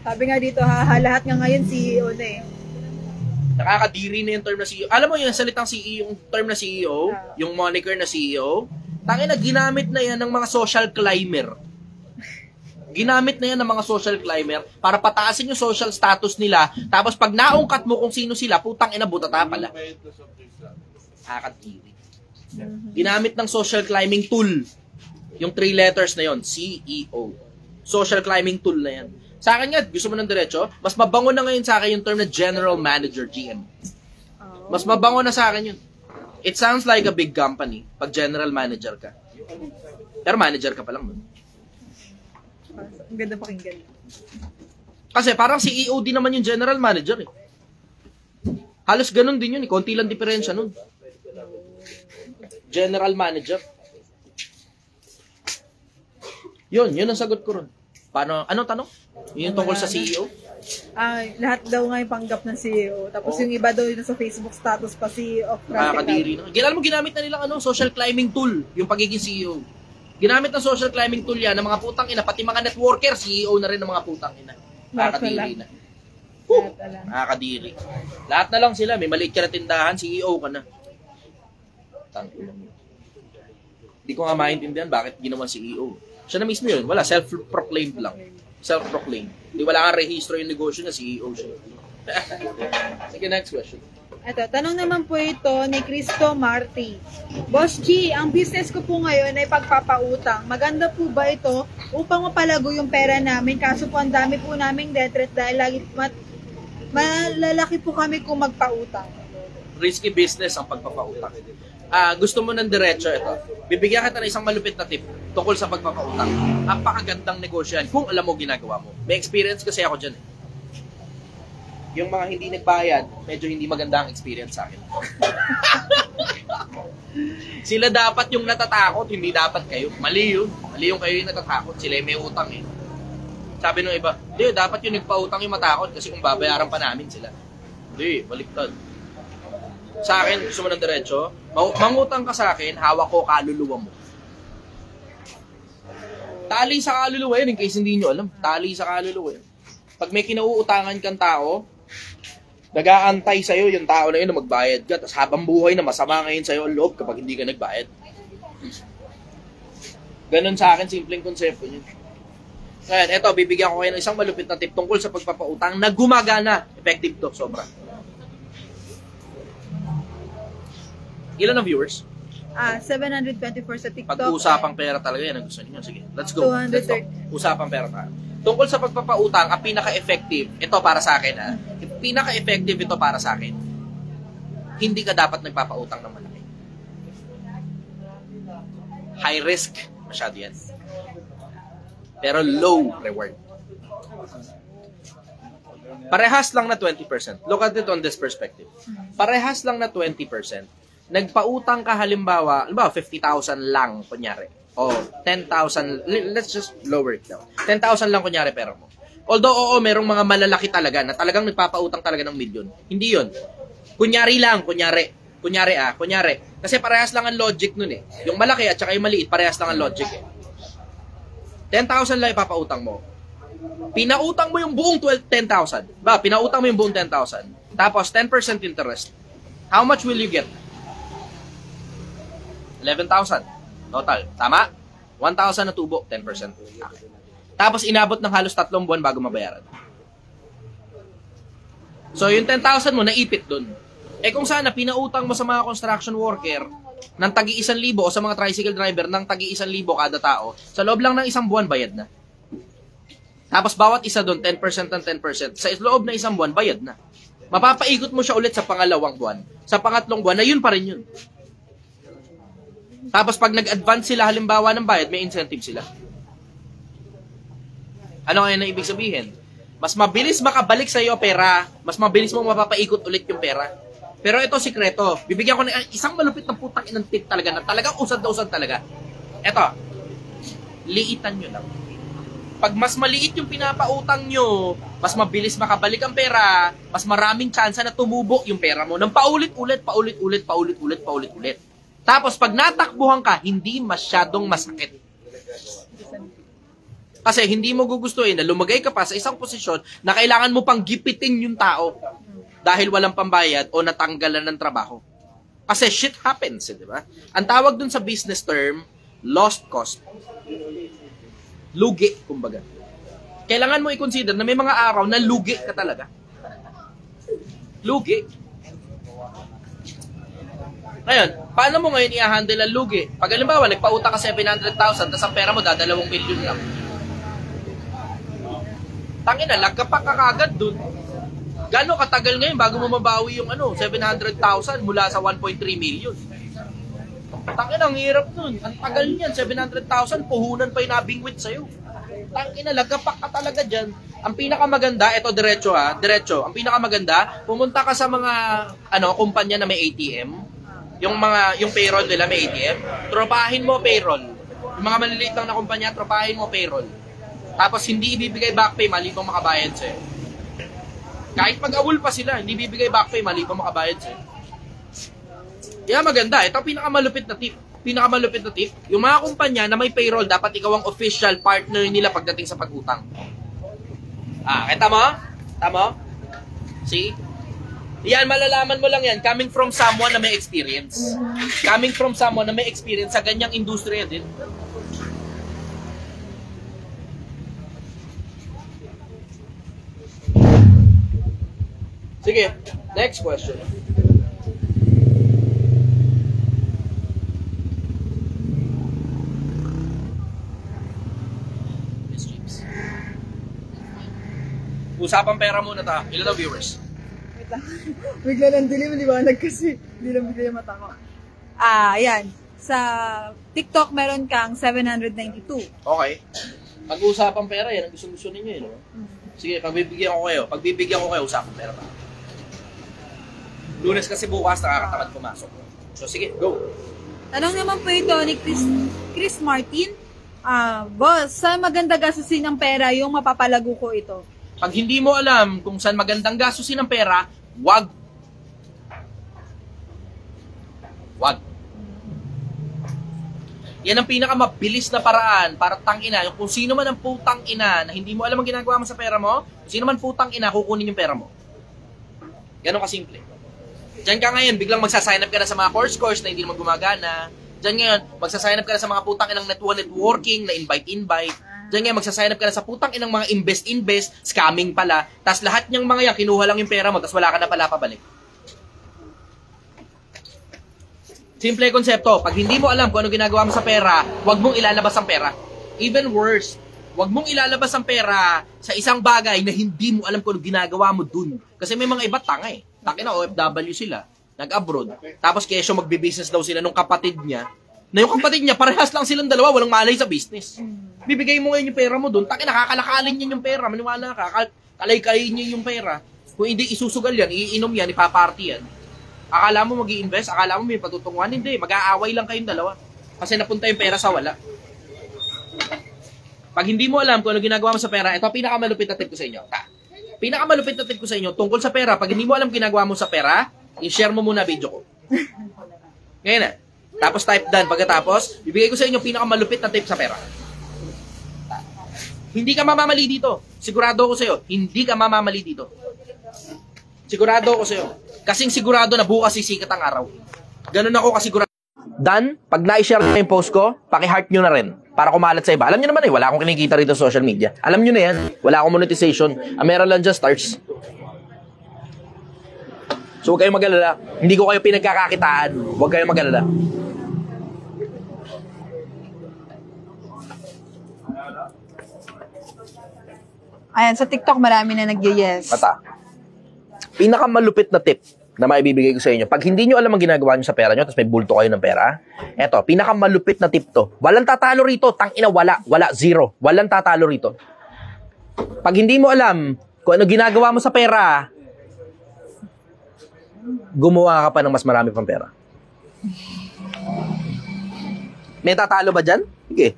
Sabi nga dito, lahat nga ngayon CEO na eh. Nakakadiri na yung term na CEO. Alam mo yung salitang CEO, yung term na CEO, yung moniker na CEO, tangina, ginamit na yan ng mga social climber. Ginamit na yan ng mga social climber para pataasin yung social status nila. Tapos pag naungkat mo kung sino sila, putang ina, butata pala. Nakakadiri. Ginamit ng social climbing tool. Yung 3 letters na yon, CEO. Social climbing tool na yan. Sa akin nga, gusto mo ng diretso, mas mabango na ngayon sa akin yung term na General Manager, GM. Mas mabango na sa akin yun. It sounds like a big company pag General Manager ka. Pero manager ka pa lang nun. Ang ganda pakinggan. Kasi parang CEO din naman yung General Manager eh. Halos ganun din yun eh. Konti lang diferensya nun. General Manager. Yun ang sagot ko ron. Paano, anong tanong? Yun yung tungkol sa CEO? Lahat daw nga yung panggap ng CEO. Tapos yung iba daw yun sa Facebook status pa CEO of Nakakadiri na. Alam mo, ginamit na nilang social climbing tool, yung pagiging CEO. Ginamit ng social climbing tool yan ng mga putang ina, pati mga networker, CEO na rin ng mga putang ina. Nakakadiri na. Nakakadiri. Lahat na lang sila, may maliit ka na tindahan, CEO ka na. Tangko lang. Hindi ko nga maintindihan bakit ginawa CEO. Siya na mismo yun. Wala, self-proclaimed lang. Self-proclaimed. Hindi wala kang rehistro yung negosyo na CEO siya. Sige, next question. Ito, tanong naman po ito ni Cristo Marty. Boss G, ang business ko po ngayon ay pagpapautang. Maganda po ba ito upang mapalago yung pera namin? Kaso po ang dami po naming debt dahil lagi malalaki po kami kung magpautang. Risky business ang pagpapautang. Gusto mo ng diretso ito. Bibigyan kita ng isang malupit na tip tungkol sa pagpapautang. Napakagandang negosyo yan kung alam mo ginagawa mo. May experience kasi ako dyan eh. Yung mga hindi nagbayad, medyo hindi maganda ang experience sa akin. Sila dapat yung natatakot, hindi dapat kayo. Mali yun. Mali yung kayo yung natatakot. Sila yung may utang eh. Sabi nung iba, hindi, dapat yung nagpautang yung matakot kasi kung babayaran pa namin sila. Hindi, baliktad. Sa akin, gusto mo ng diretso, mangutang ka sa akin, hawak ko kaluluwa mo. Tali sa kaluluwa yun, in case hindi nyo alam. Tali sa kaluluwa yun. Pag may kinauutangan kang tao, nag-aantay sa'yo yung tao na yun na magbayad ka, tapos habang buhay na masama ngayon sa'yo ang loob kapag hindi ka nagbayad. Ganon sa akin, simpleng konsepto yun. Ngayon, eto, bibigyan ko kayo ng isang malupit na tip tungkol sa pagpapautang na gumagana. Effective to, sobra. Ilan ang viewers? 724 sa TikTok. Pag-uusapang pera talaga yan ang gusto niyo. Sige, let's go. 230. Let's go. Usapang pera tayo. Tungkol sa pagpapautang, ang pinaka-effective, ito para sa akin ha. Pinaka-effective ito para sa akin. Hindi ka dapat nagpapautang ng malaki. High risk, masyado yan. Pero low reward. Parehas lang na 20%. Look at it on this perspective. Parehas lang na 20%. Nagpautang ka halimbawa 50,000 lang kunyari. O 10,000, let's just lower it down. 10,000 lang kunyari pera mo. Although oo, merong mga malalaki talaga na talagang nagpapautang talaga ng milyon. Hindi 'yon. Kunyari lang, kunyari. Kasi parehas lang ang logic nun eh. Yung malaki at saka yung maliit, parehas lang ang logic eh. 10,000 lang ipapautang mo. Pinautang mo yung buong 10,000. Ba, pinautang mo yung buong 10,000. Tapos 10% interest. How much will you get? 11,000 total. Tama? 1,000 na tubo, 10%. Tapos inabot ng halos 3 buwan bago mabayaran. So yung 10,000 mo naipit dun. Eh kung sana pinautang mo sa mga construction worker ng tagi 1,000 o sa mga tricycle driver ng tagi 1,000 kada tao, sa loob lang ng 1 buwan bayad na. Tapos bawat isa doon 10% ng 10%. Sa loob ng 1 buwan bayad na. Mapapaikot mo siya ulit sa pangalawang buwan. Sa pangatlong buwan na yun pa rin yun. Tapos pag nag-advance sila halimbawa ng bayad, may incentive sila. Ano kaya na ibig sabihin? Mas mabilis makabalik sa iyo pera, mas mabilis mo mapapaikot ulit yung pera. Pero ito sikreto, bibigyan ko ng isang malupit na putang inang tip talaga na talagang usad na usad talaga. Ito, liitan nyo lang. Pag mas maliit yung pinapautang nyo, mas mabilis makabalik ang pera, mas maraming tsansa na tumubo yung pera mo ng paulit-ulit. Tapos pag natakbuhan ka, hindi masyadong masakit. Kasi hindi mo gugustuhin na lumagay ka pa sa isang posisyon na kailangan mo pang gipitin yung tao dahil walang pambayad o natanggalan ng trabaho. Kasi shit happens, di ba? Ang tawag dun sa business term, lost cost. Lugi, kumbaga. Kailangan mo i-consider na may mga araw na lugi ka talaga. Lugi. Ngayon, paano mo ngayon i-handle ang lugi? Pag halimbawa, nagpautang ka 700,000, tapos ang pera mo 2 milyon lang. Tangina, lagkapak ka kagad dun. Gano'ng katagal ngayon bago mo mabawi yung 700,000 mula sa 1.3 million? Tangina, ang hirap nun. Ang tagal niyan, 700,000, puhunan pa yung nabingwit sa'yo. Tangina, lagkapak ka talaga dyan. Ang pinakamaganda, ito diretso. Ang pinakamaganda, pumunta ka sa mga kumpanya na may ATM. Yung payroll nila may ATM. Tropahin mo payroll. Yung mga maliliit lang na kumpanya, tropahin mo payroll. Tapos hindi ibibigay back pay, mali pang makabayad sa'yo. Kahit pag-awol pa sila, hindi ibibigay back pay, mali pang makabayad sa'yo. Kaya maganda, ito ang pinakamalupit na tip. Yung mga kumpanya na may payroll, dapat ikaw ang official partner nila pagdating sa pag-utang. Kita mo? Tama? See? Yan, malalaman mo lang yan. Coming from someone na may experience. Sa ganyang industriya din. Sige, next question. Usapang pera muna ta. Ilan ang viewers? Bigla ng dilim, liwanag kasi. Hindi lang bigla yung mata ko. Ayan. Sa TikTok, meron kang 792. Okay. Pag-usapang pera, yan ang gusto-gusto ninyo eh, no? Sige, pagbibigyan ko kayo, usapang pera pa. Lunes kasi bukas, nakakatamad pumasok. So sige, go. Tanong naman po ito ni Chris Martin. Boss, saan maganda gastusin ng pera yung mapapalago ko ito? Pag hindi mo alam kung saan magandang gastusin ng pera, wag. Yan ang pinakamabilis na paraan para tangina. Yung kung sino man ang putang ina na hindi mo alam ang ginagawa mo sa pera mo, kung sino man putang ina, kukunin yung pera mo. Ganon kasimple. Diyan ka ngayon, biglang magsasign up ka na sa mga course na hindi naman gumagana. Diyan ngayon, magsasign up ka na sa mga putang inang networking, na invite. Diyan ngayon, magsasign up ka na sa putang inang mga invest, scamming pala. Tapos lahat niyang mga yan, kinuha lang yung pera mo, tapos wala ka na pala pabalik. Simple konsepto, pag hindi mo alam kung ano ginagawa mo sa pera, huwag mong ilalabas ang pera. Even worse, huwag mong ilalabas ang pera sa isang bagay na hindi mo alam kung ano ginagawa mo dun. Kasi may mga iba tanga eh. Taki na OFW sila, nag-abroad. Tapos kesyo magbe-business daw sila nung kapatid niya. Na yung kapatid niya, parehas lang silang dalawa, walang malay sa business. Bibigay mo ngayon yung pera mo dun, taki nakakalakalin niya yung pera, maniwala ka, kalay-kalay niya yung pera. Kung hindi isusugal yan, iinom yan, ipaparty yan. Akala mo mag-i-invest, akala mo may patutunguhan, hindi, mag-aaway lang kayong dalawa. Kasi napunta yung pera sa wala. Pag hindi mo alam kung ano ginagawa mo sa pera, ito pinakamalupit na tip ko sa inyo. Pinakamalupit na tip ko sa inyo tungkol sa pera, pag hindi mo alam ginagawa mo sa pera, i-share mo muna video ko. Ngayon na. Tapos type done. Pagkatapos, bibigay ko sa inyo pinakamalupit na tip sa pera. Hindi ka mamamali dito. Sigurado ako sa iyo, hindi ka mamamali dito. Sigurado ako sa iyo. Kasing sigurado na bukas sisikat ang araw. Ganun ako kasigurado. Dan, pag na-share nyo yung post ko, paki-heart nyo na rin para kumalat sa iba. Alam nyo naman wala akong kinikita rito sa social media. Alam nyo na yan, wala akong monetization. Ang meron lang dyan, stars. So huwag kayong mag-alala. Hindi ko kayo pinagkakakitaan. Huwag kayong mag-alala. Ayan, sa TikTok marami na nag-yes. Pinakamalupit na tip na maibibigay ko sa inyo. Pag hindi nyo alam ang ginagawa nyo sa pera nyo, tapos may bulto kayo ng pera, eto, pinakamalupit na tip to. Walang tatalo rito. Tangina, wala, zero. Walang tatalo rito. Pag hindi mo alam kung ano ginagawa mo sa pera, gumawa ka pa ng mas marami pang pera. May tatalo ba dyan? Sige.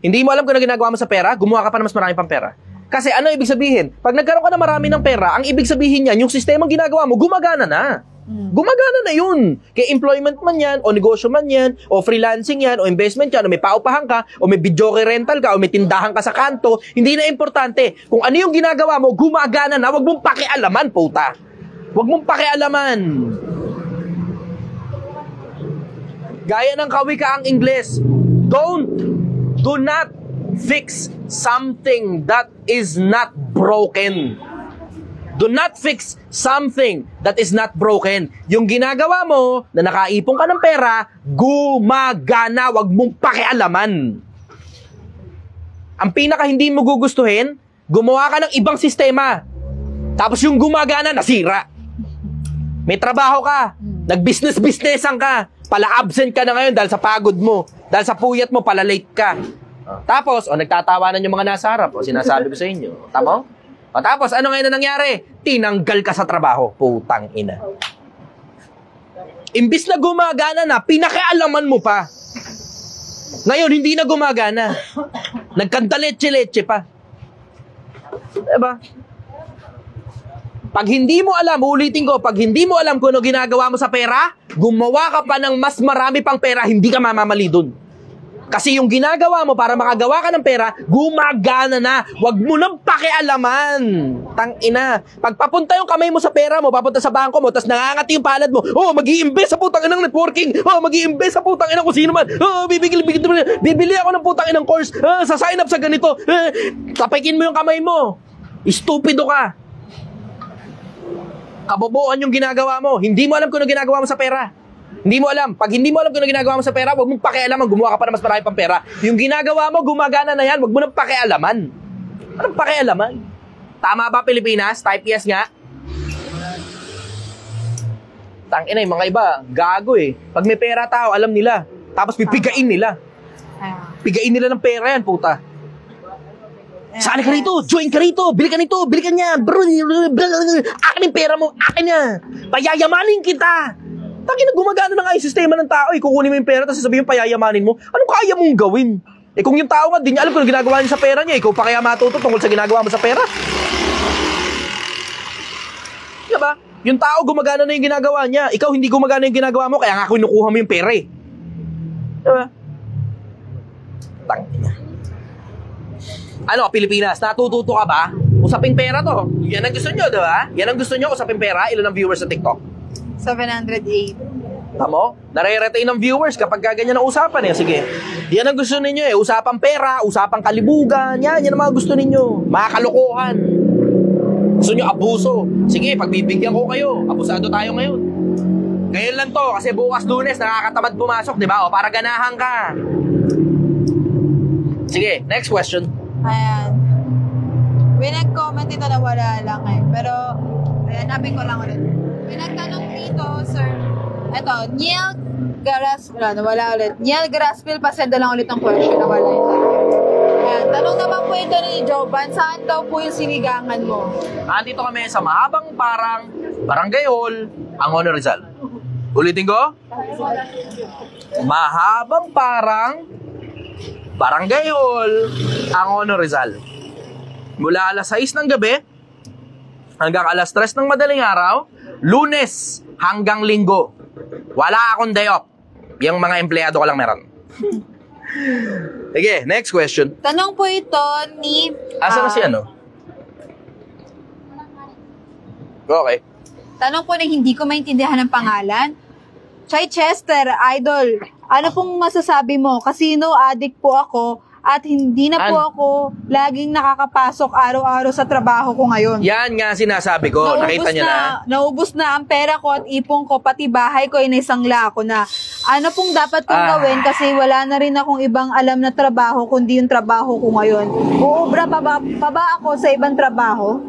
Hindi mo alam kung ano ginagawa mo sa pera, gumawa ka pa ng mas marami pang pera. Kasi ano ibig sabihin? Pag nagkaroon ka na marami ng pera, ang ibig sabihin niyan, yung sistemang ginagawa mo, gumagana na. Gumagana na yun. Kaya employment man yan, o negosyo man yan, o freelancing yan, o investment yan, o may paupahan ka, o may videoke rental ka, o may tindahan ka sa kanto, hindi na importante. Kung ano yung ginagawa mo, gumagana na, wag mong pakialaman, puta. Wag mong pakialaman. Gaya ng kawika ang Ingles, do not fix something that is not broken. Do not fix something that is not broken. Yung ginagawa mo, na nakaipon ka ng pera, gumagana, wag mong pakialaman. Ang pinaka hindi mo gugustuhin, gumawa ka ng ibang sistema. Tapos yung gumagana, nasira. May trabaho ka, nag-business-businessan ka, pala-absent ka na ngayon dahil sa pagod mo, dahil sa puyat mo, pala-late ka. Tapos, nagtatawanan yung mga nasa harap. Sinasabi ko sa inyo. Tama? Tapos, ano ngayon na nangyari? Tinanggal ka sa trabaho. Putang ina. Imbis na gumagana na, pinakialaman mo pa. Ngayon, hindi na gumagana. Nagkanta-leche-leche pa. Diba? Pag hindi mo alam, ulitin ko, pag hindi mo alam kung ano ginagawa mo sa pera, gumawa ka pa ng mas marami pang pera, hindi ka mamamali dun. Kasi yung ginagawa mo para makagawa ka ng pera, gumagana na. Huwag mo nang pakialaman. Tangina. Pag papunta yung kamay mo sa pera mo, papunta sa bangko mo, tapos nangangati yung palad mo, mag-i-invest sa putang inang networking, mag-i-invest sa putang inang kung sino man, bibili ako ng putang inang course, sa sign up sa ganito, tapikin mo yung kamay mo. Stupido ka. Kaboboan yung ginagawa mo. Hindi mo alam kung ano ginagawa mo sa pera. Hindi mo alam. Pag hindi mo alam kung ano ginagawa mo sa pera, huwag mong pakialaman, gumawa ka pa na mas marami pang pera. Yung ginagawa mo, gumagana na yan, huwag mo nang pakialaman. Anong pakialaman? Tama ba, Pilipinas? Type yes nga. Tangina, yung mga iba, gago eh. Pag may pera tao, alam nila. Tapos pipigain nila. Pigain nila ng pera yan, puta. Sali ka rito, join ka rito, bili ka nito, bili ka niya. Akin yung pera mo, akin niya. Payayamanin kita. Tangina, gumagana na nga yung sistema ng tao. Kukunin mo yung pera, tapos sasabihin payayamanin mo. Anong kaya mong gawin? Kung yung tao nga, di niya alam kung ginagawa niya sa pera niya. Ikaw pa kaya matuto tungkol sa ginagawa mo sa pera? Diba? Yung tao, gumagana na yung ginagawa niya. Ikaw, hindi gumagana yung ginagawa mo, kaya nga kinukuha mo yung pera eh. Diba? Tangina. Ano, Pilipinas, natututo ka ba? Usaping pera to. Yan ang gusto nyo, di ba? Yan ang gusto nyo, usaping pera. Ilan ang viewers sa TikTok? 708. Tamo? Nare-retain ng viewers kapag ganyan ang usapan eh. Sige. Yan ang gusto ninyo eh. Usapang pera, usapang kalibugan. Yan ang mga gusto ninyo. Mga kalokohan. Gusto nyo abuso. Sige, pagbibigyan ko kayo. Abusado tayo ngayon. Ngayon lang to, kasi bukas Lunes, nakakatamad pumasok, di ba? O, para ganahan ka. Sige, next question. Ayan. May nag-comment dito na wala lang eh. Pero, hanapin ko lang ulit. May nagtanong dito, sir. Ito, Niel Garaspil. Nawala ulit. Niel Garaspil, pasenda lang ulit ng question. Nawala ito. Ayan. Tanong naman po ito ni Jovan, saan daw po yung sinigangan mo? Andito kami sa mahabang parang Barangay Hall, Angono Rizal. Ulitin ko? Mahabang parang Barangay Hall, Angono Rizal. Mula alas 6 ng gabi hanggang alas 3 ng madaling araw, Lunes hanggang Linggo. Wala akong day off. Yung mga empleyado ko lang meron. Sige, next question. Tanong po ito ni... Asa na si ano? Okay. Tanong po na hindi ko maintindihan ng pangalan. Chai Chester, idol, ano pong masasabi mo? Casino addict po ako at hindi na po ako laging nakakapasok araw-araw sa trabaho ko ngayon. Yan nga sinasabi ko. Nakita niyo na? Naubos na ang pera ko at ipong ko, pati bahay ko ay naisangla ko na. Ano pong dapat kong gawin kasi wala na rin akong ibang alam na trabaho kundi yung trabaho ko ngayon. Uubra pa ba ako sa ibang trabaho?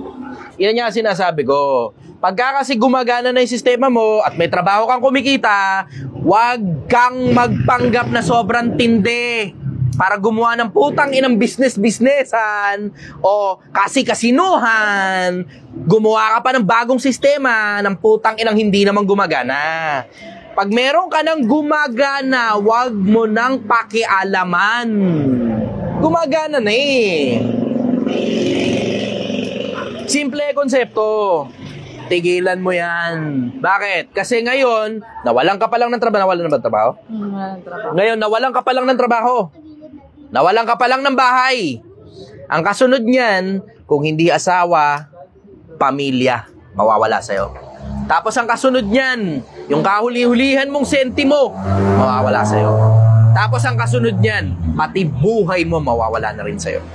Yan nga sinasabi ko. Pagka kasi gumagana na yung sistema mo at may trabaho kang kumikita, huwag kang magpanggap na sobrang tindi para gumawa ng putang inang business-businessan o kasi-kasinuhan. Gumawa ka pa ng bagong sistema ng putang inang hindi naman gumagana. Pag meron ka ng gumagana, huwag mo nang pakialaman. Gumagana na eh. Simple konsepto. Tigilan mo yan. Bakit? Kasi ngayon, nawalan ka pa lang ng trabaho. Nawalan na ba ng trabaho? Walang trabaho. Ngayon, nawalan ka pa lang ng trabaho. Nawalan ka pa lang ng bahay. Ang kasunod niyan, kung hindi asawa, pamilya, mawawala sa'yo. Tapos ang kasunod niyan, yung kahuli-hulihan mong sentimo, mawawala sa'yo. Tapos ang kasunod niyan, pati buhay mo mawawala na rin sa'yo.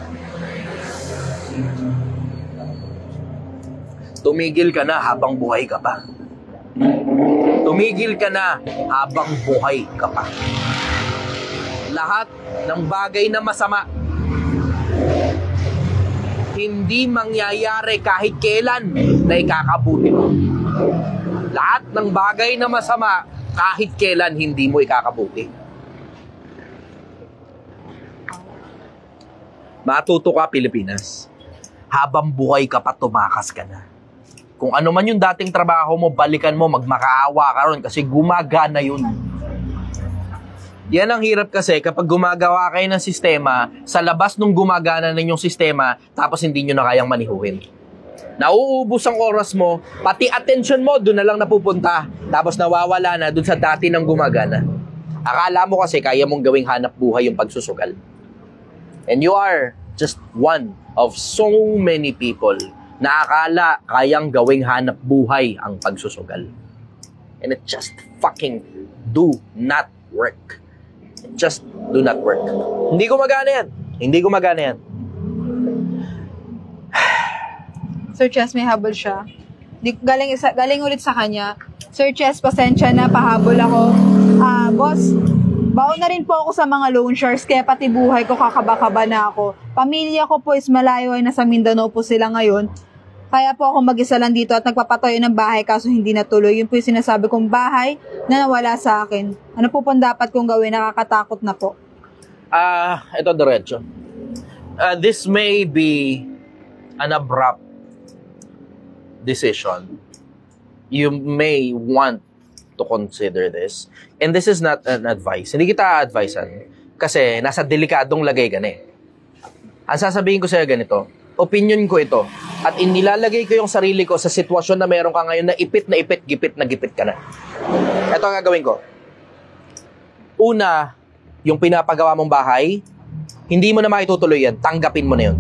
Tumigil ka na habang buhay ka pa. Tumigil ka na habang buhay ka pa. Lahat ng bagay na masama hindi mangyayari kahit kailan na ikakabuti mo. Lahat ng bagay na masama kahit kailan hindi mo ikakabuti. Matuto ka, Pilipinas. Habang buhay ka pa, tumakas ka na. Kung ano man yung dating trabaho mo, balikan mo, magmakaawa ka ron kasi gumagana yun. Yan ang hirap kasi kapag gumagawa kayo ng sistema, sa labas nung gumagana na yung sistema, tapos hindi nyo na kayang manihuhin. Nauubos ang oras mo, pati attention mo, doon na lang napupunta. Tapos nawawala na doon sa dati ng gumagana. Akala mo kasi kaya mong gawing hanap buhay yung pagsusugal. And you are just one of so many people na akala kayang gawing hanap buhay ang pagsusugal. And it just fucking do not work. It just do not work. Hindi gumagana yan. Hindi gumagana yan. Sir Chess, may habol siya. Galing ulit sa kanya. Sir Chess, pasensya na, pahabol ako. Boss, baon na rin po ako sa mga loan sharks, kaya pati buhay ko kakaba-kaba na ako. Pamilya ko po is malayo ay nasa Mindanao po sila ngayon. Kaya po ako mag-isa lang dito at nagpapatayo ng bahay kaso hindi natuloy. Yun po yung sinasabi kong bahay na nawala sa akin. Ano po pong dapat kong gawin? Nakakatakot na po. Ito diretso. This may be an abrupt decision. You may want to consider this. And this is not an advice. Hindi kita advisean kasi nasa delikadong lagay ka na eh. Ang sasabihin ko sa'yo ganito, opinion ko ito. At inilalagay ko yung sarili ko sa sitwasyon na meron ka ngayon na ipit, gipit ka na. Ito ang gagawin ko. Una, yung pinapagawa mong bahay, Hindi mo na maitutuloy yan. Tanggapin mo na yun.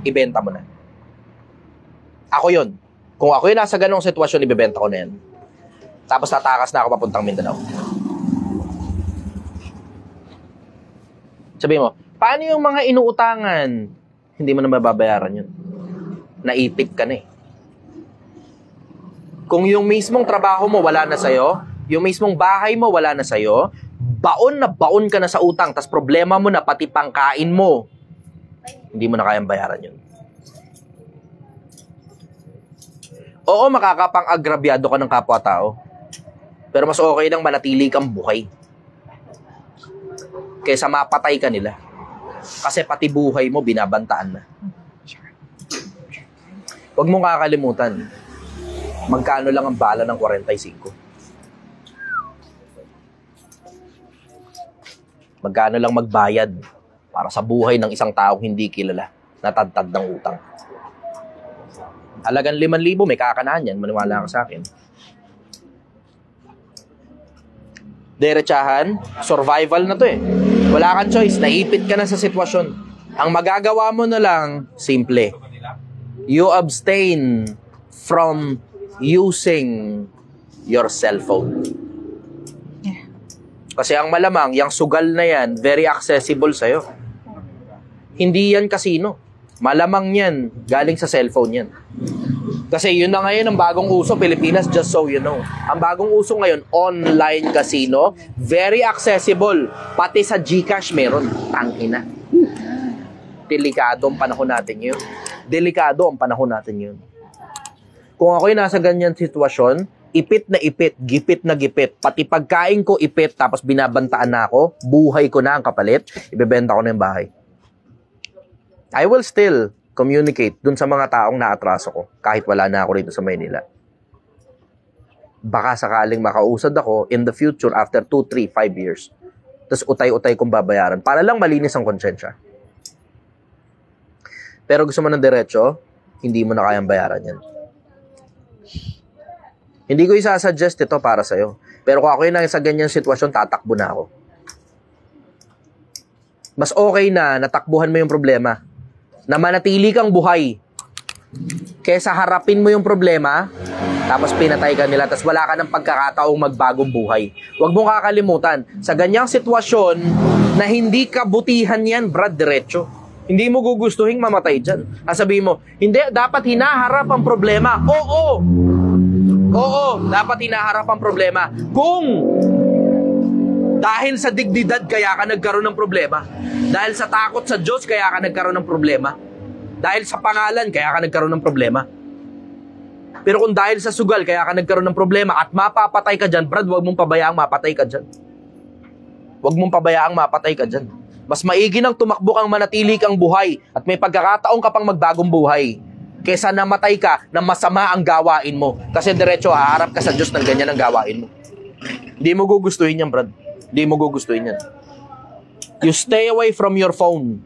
Ibenta mo na. Ako yun. Kung ako yung nasa ganong sitwasyon, ibebenta ko na yan. Tapos tatakas na ako papuntang Mindanao. Sabi mo, paano yung mga inuutangan? Hindi mo na mababayaran yun. Naipit ka na eh. Kung yung mismong trabaho mo wala na sa'yo, yung mismong bahay mo wala na sa'yo, baon na baon ka na sa utang, tas problema mo na pati pangkain mo, hindi mo na kayang bayaran yun. Oo, makakapang-agrabyado ka ng kapwa-tao. Pero mas okay lang manatili kang buhay kaysa mapatay ka nila. Kasi pati buhay mo, binabantaan na. Huwag mong kakalimutan, magkano lang ang bala ng 45? Magkano lang magbayad para sa buhay ng isang taong hindi kilala, natadtad ng utang? Halagang 5,000, may kakanaan yan, maniwala ka sa akin. Diretsahan, survival na to eh. Wala kang choice, naipit ka na sa sitwasyon. Ang magagawa mo na lang, simple. You abstain from using your cellphone. Kasi ang malamang, yung sugal na yan, very accessible sa'yo. Hindi yan casino. Malamang yan, galing sa cellphone yan. Kasi yun na ngayon ang bagong uso, Pilipinas, just so you know. Ang bagong uso ngayon, online casino, very accessible. Pati sa GCash meron, tangina. Delikado ang panahon natin yun. Delikado ang panahon natin yun. Kung ako'y nasa ganyan sitwasyon, ipit na ipit, gipit na gipit, pati pagkain ko ipit, tapos binabantaan na ako, buhay ko na ang kapalit, ibebenta ko na yung bahay. I will still communicate dun sa mga taong naatraso ko, kahit wala na ako rito sa Maynila. Baka sakaling makausad ako in the future after 2, 3, 5 years. Tapos utay-utay kong babayaran para lang malinis ang konsensya. Pero gusto mo ng diretso, hindi mo na kayang bayaran yan. Hindi ko isasuggest ito para sa'yo. Pero kung ako yung nasa ganyan sitwasyon, tatakbo na ako. Mas okay na natakbuhan mo yung problema, na manatili kang buhay, kesa harapin mo yung problema, tapos pinatay ka nila, tapos wala ka ng pagkakataong magbagong buhay. Huwag mong kakalimutan, sa ganyang sitwasyon, na hindi kabutihan yan, brad, diretso. Hindi mo gugustuhin mamatay dyan. Sabihin mo, hindi, dapat hinaharap ang problema. Oo, dapat hinaharap ang problema. Kung dahil sa dignidad kaya ka nagkaroon ng problema, dahil sa takot sa Diyos kaya ka nagkaroon ng problema, dahil sa pangalan kaya ka nagkaroon ng problema. Pero kung dahil sa sugal kaya ka nagkaroon ng problema at mapapatay ka dyan, brad, huwag mong pabayaang mapatay ka dyan. Huwag mong pabayaang mapatay ka dyan. Mas maigi nang tumakbo kang manatili kang buhay at may pagkakataong ka pang magbagong buhay kesa namatay ka na masama ang gawain mo. Kasi diretso, haharap ka sa Diyos ng ganyan ang gawain mo. Hindi mo gugustuhin yan, brad. Hindi mo gugustuhin yan. You stay away from your phone.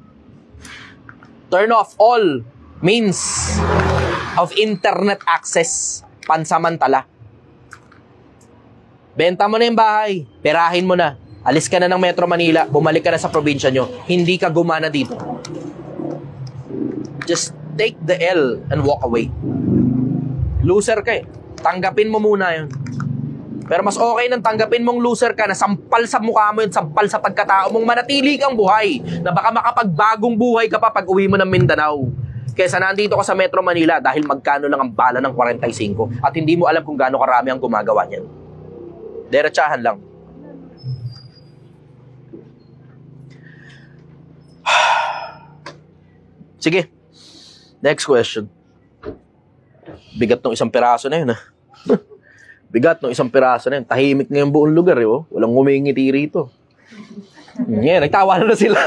Turn off all means of internet access. Pansamantala. Benta mo na yung bahay. Perahin mo na. Alis ka na ng Metro Manila. Bumalik ka na sa probinsya nyo. Hindi ka gumana dito. Just take the L and walk away. Loser ka eh. Tanggapin mo muna yun. Pero mas okay nang tanggapin mong loser ka na sampal sa mukha mo yun, sampal sa pagkatao mong manatili kang buhay na baka makapagbagong buhay ka pa pag uwi mo ng Mindanao. Kesa nandito ka sa Metro Manila dahil magkano lang ang bala ng 45 at hindi mo alam kung gaano karami ang gumagawa niyan. Diretsahan lang. Sige. Next question. Bigat ng isang piraso na yun, ha? Bigat ng isang piraso na yun. Tahimik na yung buong lugar, eh, oh. Walang ngumingiti rito. Yeah, nagtawa na sila.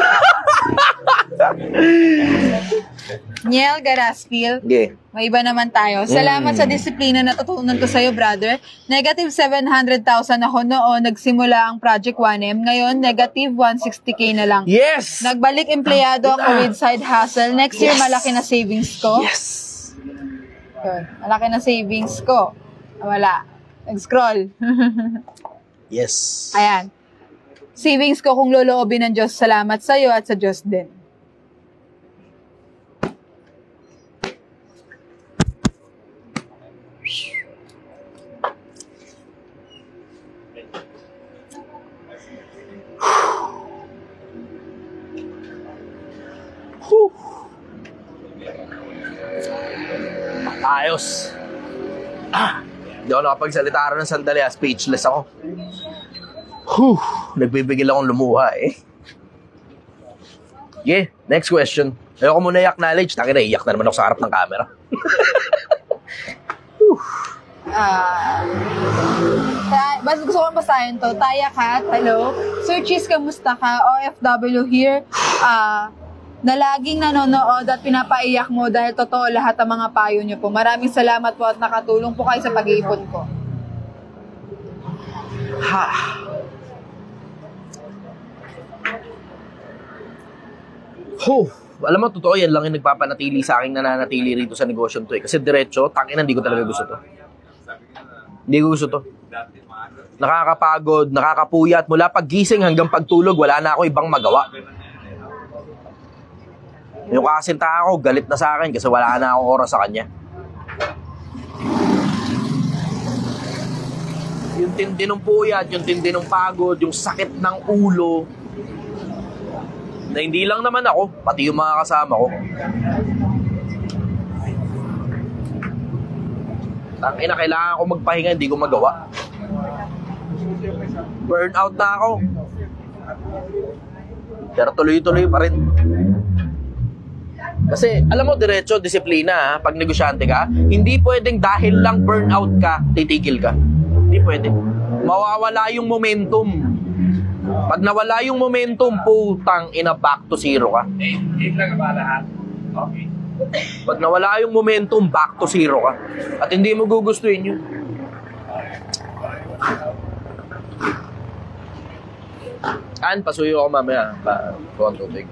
Niel Garaspil, Okay. may iba naman tayo. Salamat sa disiplina na tutunan ko sa'yo, brother. Negative 700,000 ako noon nagsimula ang Project 1M. Ngayon, negative 160K na lang. Yes! Nagbalik empleyado ako with side hustle. Next year, malaki na savings ko. Yes! Yun, malaki na savings ko. Wala. Nag-scroll. Yes. Ayan. savings ko kung loloobin ng Diyos. Salamat sa iyo at sa Diyos din. Ayos. Hindi ako nakapagsalita rin ng sandali. Speechless ako. Nagbibigil akong lumuha eh. Yeah, next question. Ayoko muna i-acknowledge. Taki na, iyak na naman ako sa harap ng camera. Basta gusto kong basahin to. Taya Kat, hello. Sir Cheese, kamusta ka? OFW here. Na laging nanonood at pinapaiyak mo dahil totoo lahat ang mga payo niyo po. Maraming salamat po at nakatulong po kayo sa pag-iipon ko. Alam mo, totoo yan lang yung nagpapanatili sa akin nananatili rito sa negosyo to eh. Kasi diretso, tangina, hindi ko talaga gusto to. Hindi ko gusto to. Nakakapagod, nakakapuyat. Mula paggising hanggang pagtulog, wala na ako ibang magawa. Yung kasinta ako, galit na sa akin kasi wala na akong oras sa kanya. Yung tindi ng puyat, yung tindi ng pagod, yung sakit ng ulo. Na hindi lang naman ako, pati yung mga kasama ko. Tangina, kailangan ko magpahinga, hindi ko magawa. Burnout na ako. Pero tuloy-tuloy pa rin. Kasi, alam mo, diretso, disiplina, pag negosyante ka, hindi pwedeng dahil lang burnout ka, titigil ka. Hindi pwede. Mawawala yung momentum. Pag nawala yung momentum, putang ina, back to zero ka. Okay. Pag nawala yung momentum, back to zero ka. At hindi mo gugustuhin yun. Pasuyo ako mamaya. Kuha ang tubig.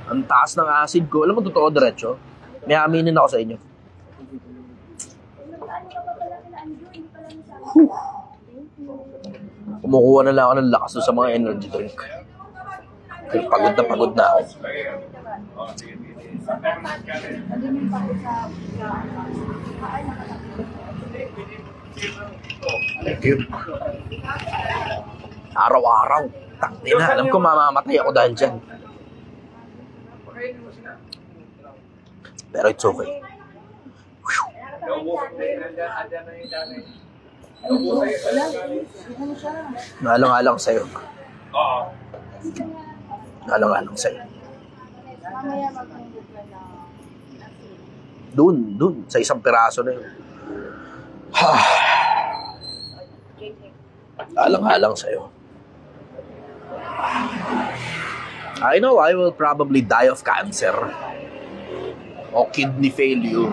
Ang taas ng acid ko. Alam mo, totoo, diretso. May aminin ako sa inyo. Kumukuha na lang ako ng lakas sa mga energy drink. Pagod na ako. Thank you. Araw-araw. Tangina, alam ko mamamatay ako dahil dyan. Pero it's okay. Nalang-alang sa'yo. Nalang-alang sa'yo. Doon, sa isang piraso na yun. Alang-alang sa'yo. I know I will probably die of cancer o kidney failure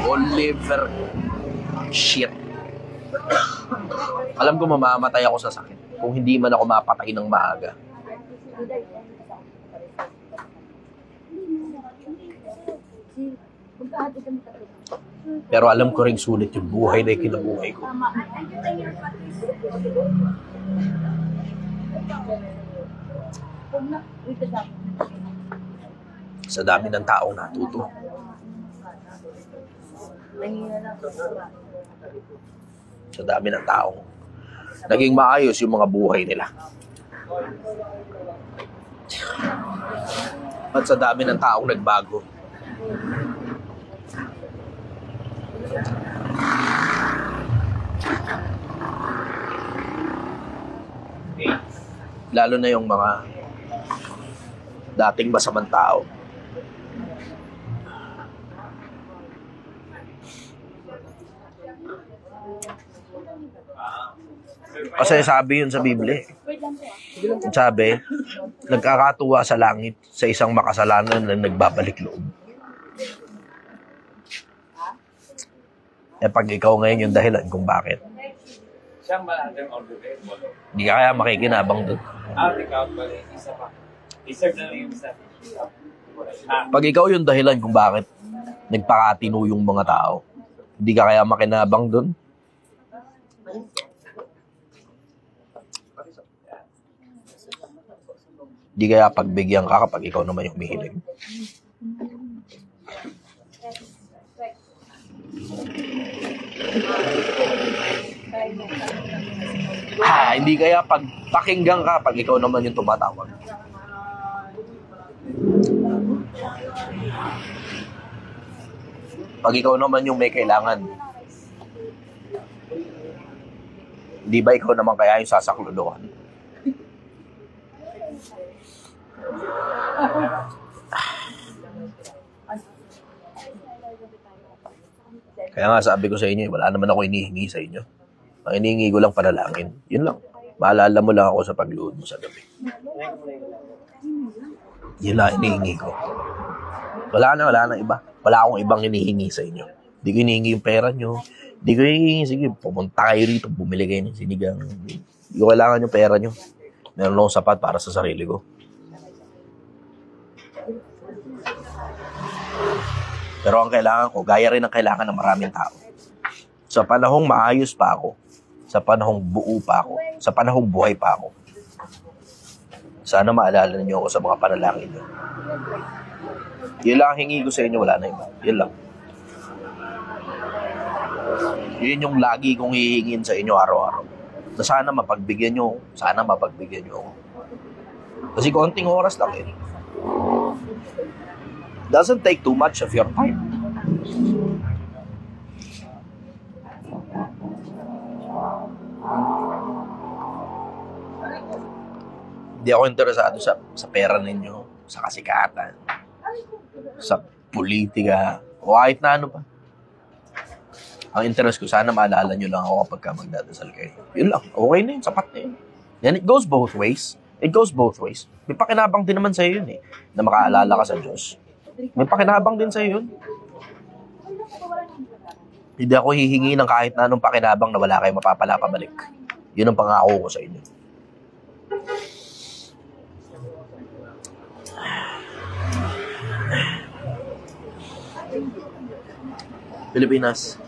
o liver shit. Alam ko mamamatay ako sa sakit kung hindi man ako mapatay ng maaga. Pero alam ko rin sulit yung buhay na kinabuhay ko. Sa dami ng taong natuto. Sa dami ng taong naging maayos yung mga buhay nila. At sa dami ng taong nagbago. Lalo na yung mga dating masamang tao. Kasi sabi yun sa Biblia. Sabi, nagkakatuwa sa langit sa isang makasalanan na nagbabalik loob. Pag ikaw ngayon yung dahilan kung bakit. Hindi ka kaya makikinabang doon. Pag ikaw yung dahilan kung bakit, nagpakatino yung mga tao. Hindi ka kaya makinabang dun? Hindi kaya pagbigyan ka kapag ikaw naman yung humihiling? Hindi kaya pagpakinggan ka pag ikaw naman yung tumatawag? Pag ikaw naman yung may kailangan, di ba ikaw naman kaya yung sasakluluhan? Kaya nga sabi ko sa inyo, wala naman ako hinihingi sa inyo. Ang hinihingi ko lang panalangin. Yun lang. Maalala mo lang ako sa pagluhod mo sa gabi. Yun lang hinihingi ko. Wala na iba. Wala akong ibang hinihingi sa inyo. Hindi ko hinihingi yung pera nyo. Hindi ko hinihingi, sige, pumunta kayo rito, bumili kayo ng sinigang. Hindi ko kailangan yung pera nyo. Meron akong sapat para sa sarili ko. Pero ang kailangan ko, gaya rin ang kailangan ng maraming tao. Sa panahong maayos pa ako, sa panahong buo pa ako, sa panahong buhay pa ako, sana maalala niyo ako sa mga panalangin niyo. Yun lang ang hingi ko sa inyo, wala na iba. Yun lang. Yun yung lagi kong hihingin sa inyo araw-araw. Na sana mapagbigyan niyo ako. Kasi konting oras lang eh. Doesn't take too much of your time. Hindi ako interesado sa pera ninyo, sa kasikatan, sa politika, o kahit na ano pa. Ang interest ko, sana maalala nyo lang ako kapag magdadasal kayo. Yun lang, okay na yun, sapat na yun. And it goes both ways. May pakinabang din naman sa'yo yun eh, na makaalala ka sa Diyos. May pakinabang din sa'yo yun. Hindi ako hihingi ng kahit na anong pakinabang na wala kayong mapapala pabalik. Yun ang pangako ko sa inyo. Pilipinas.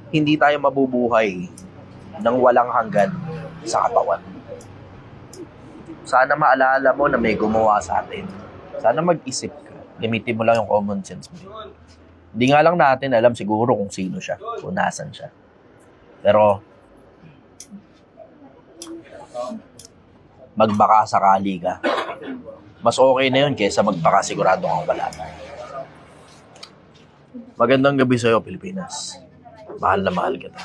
Hindi tayo mabubuhay ng walang hanggan sa katawan. Sana maalala mo na may gumawa sa atin. Sana mag-isip ka. Gamitin mo lang yung common sense mo. Hindi nga lang natin alam siguro kung sino siya, kung nasan siya. Pero, magbaka sakali ka. Mas okay na yun kaysa magbaka sigurado kang wala. Magandang gabi sa'yo, Pilipinas. Mahal na mahal kita.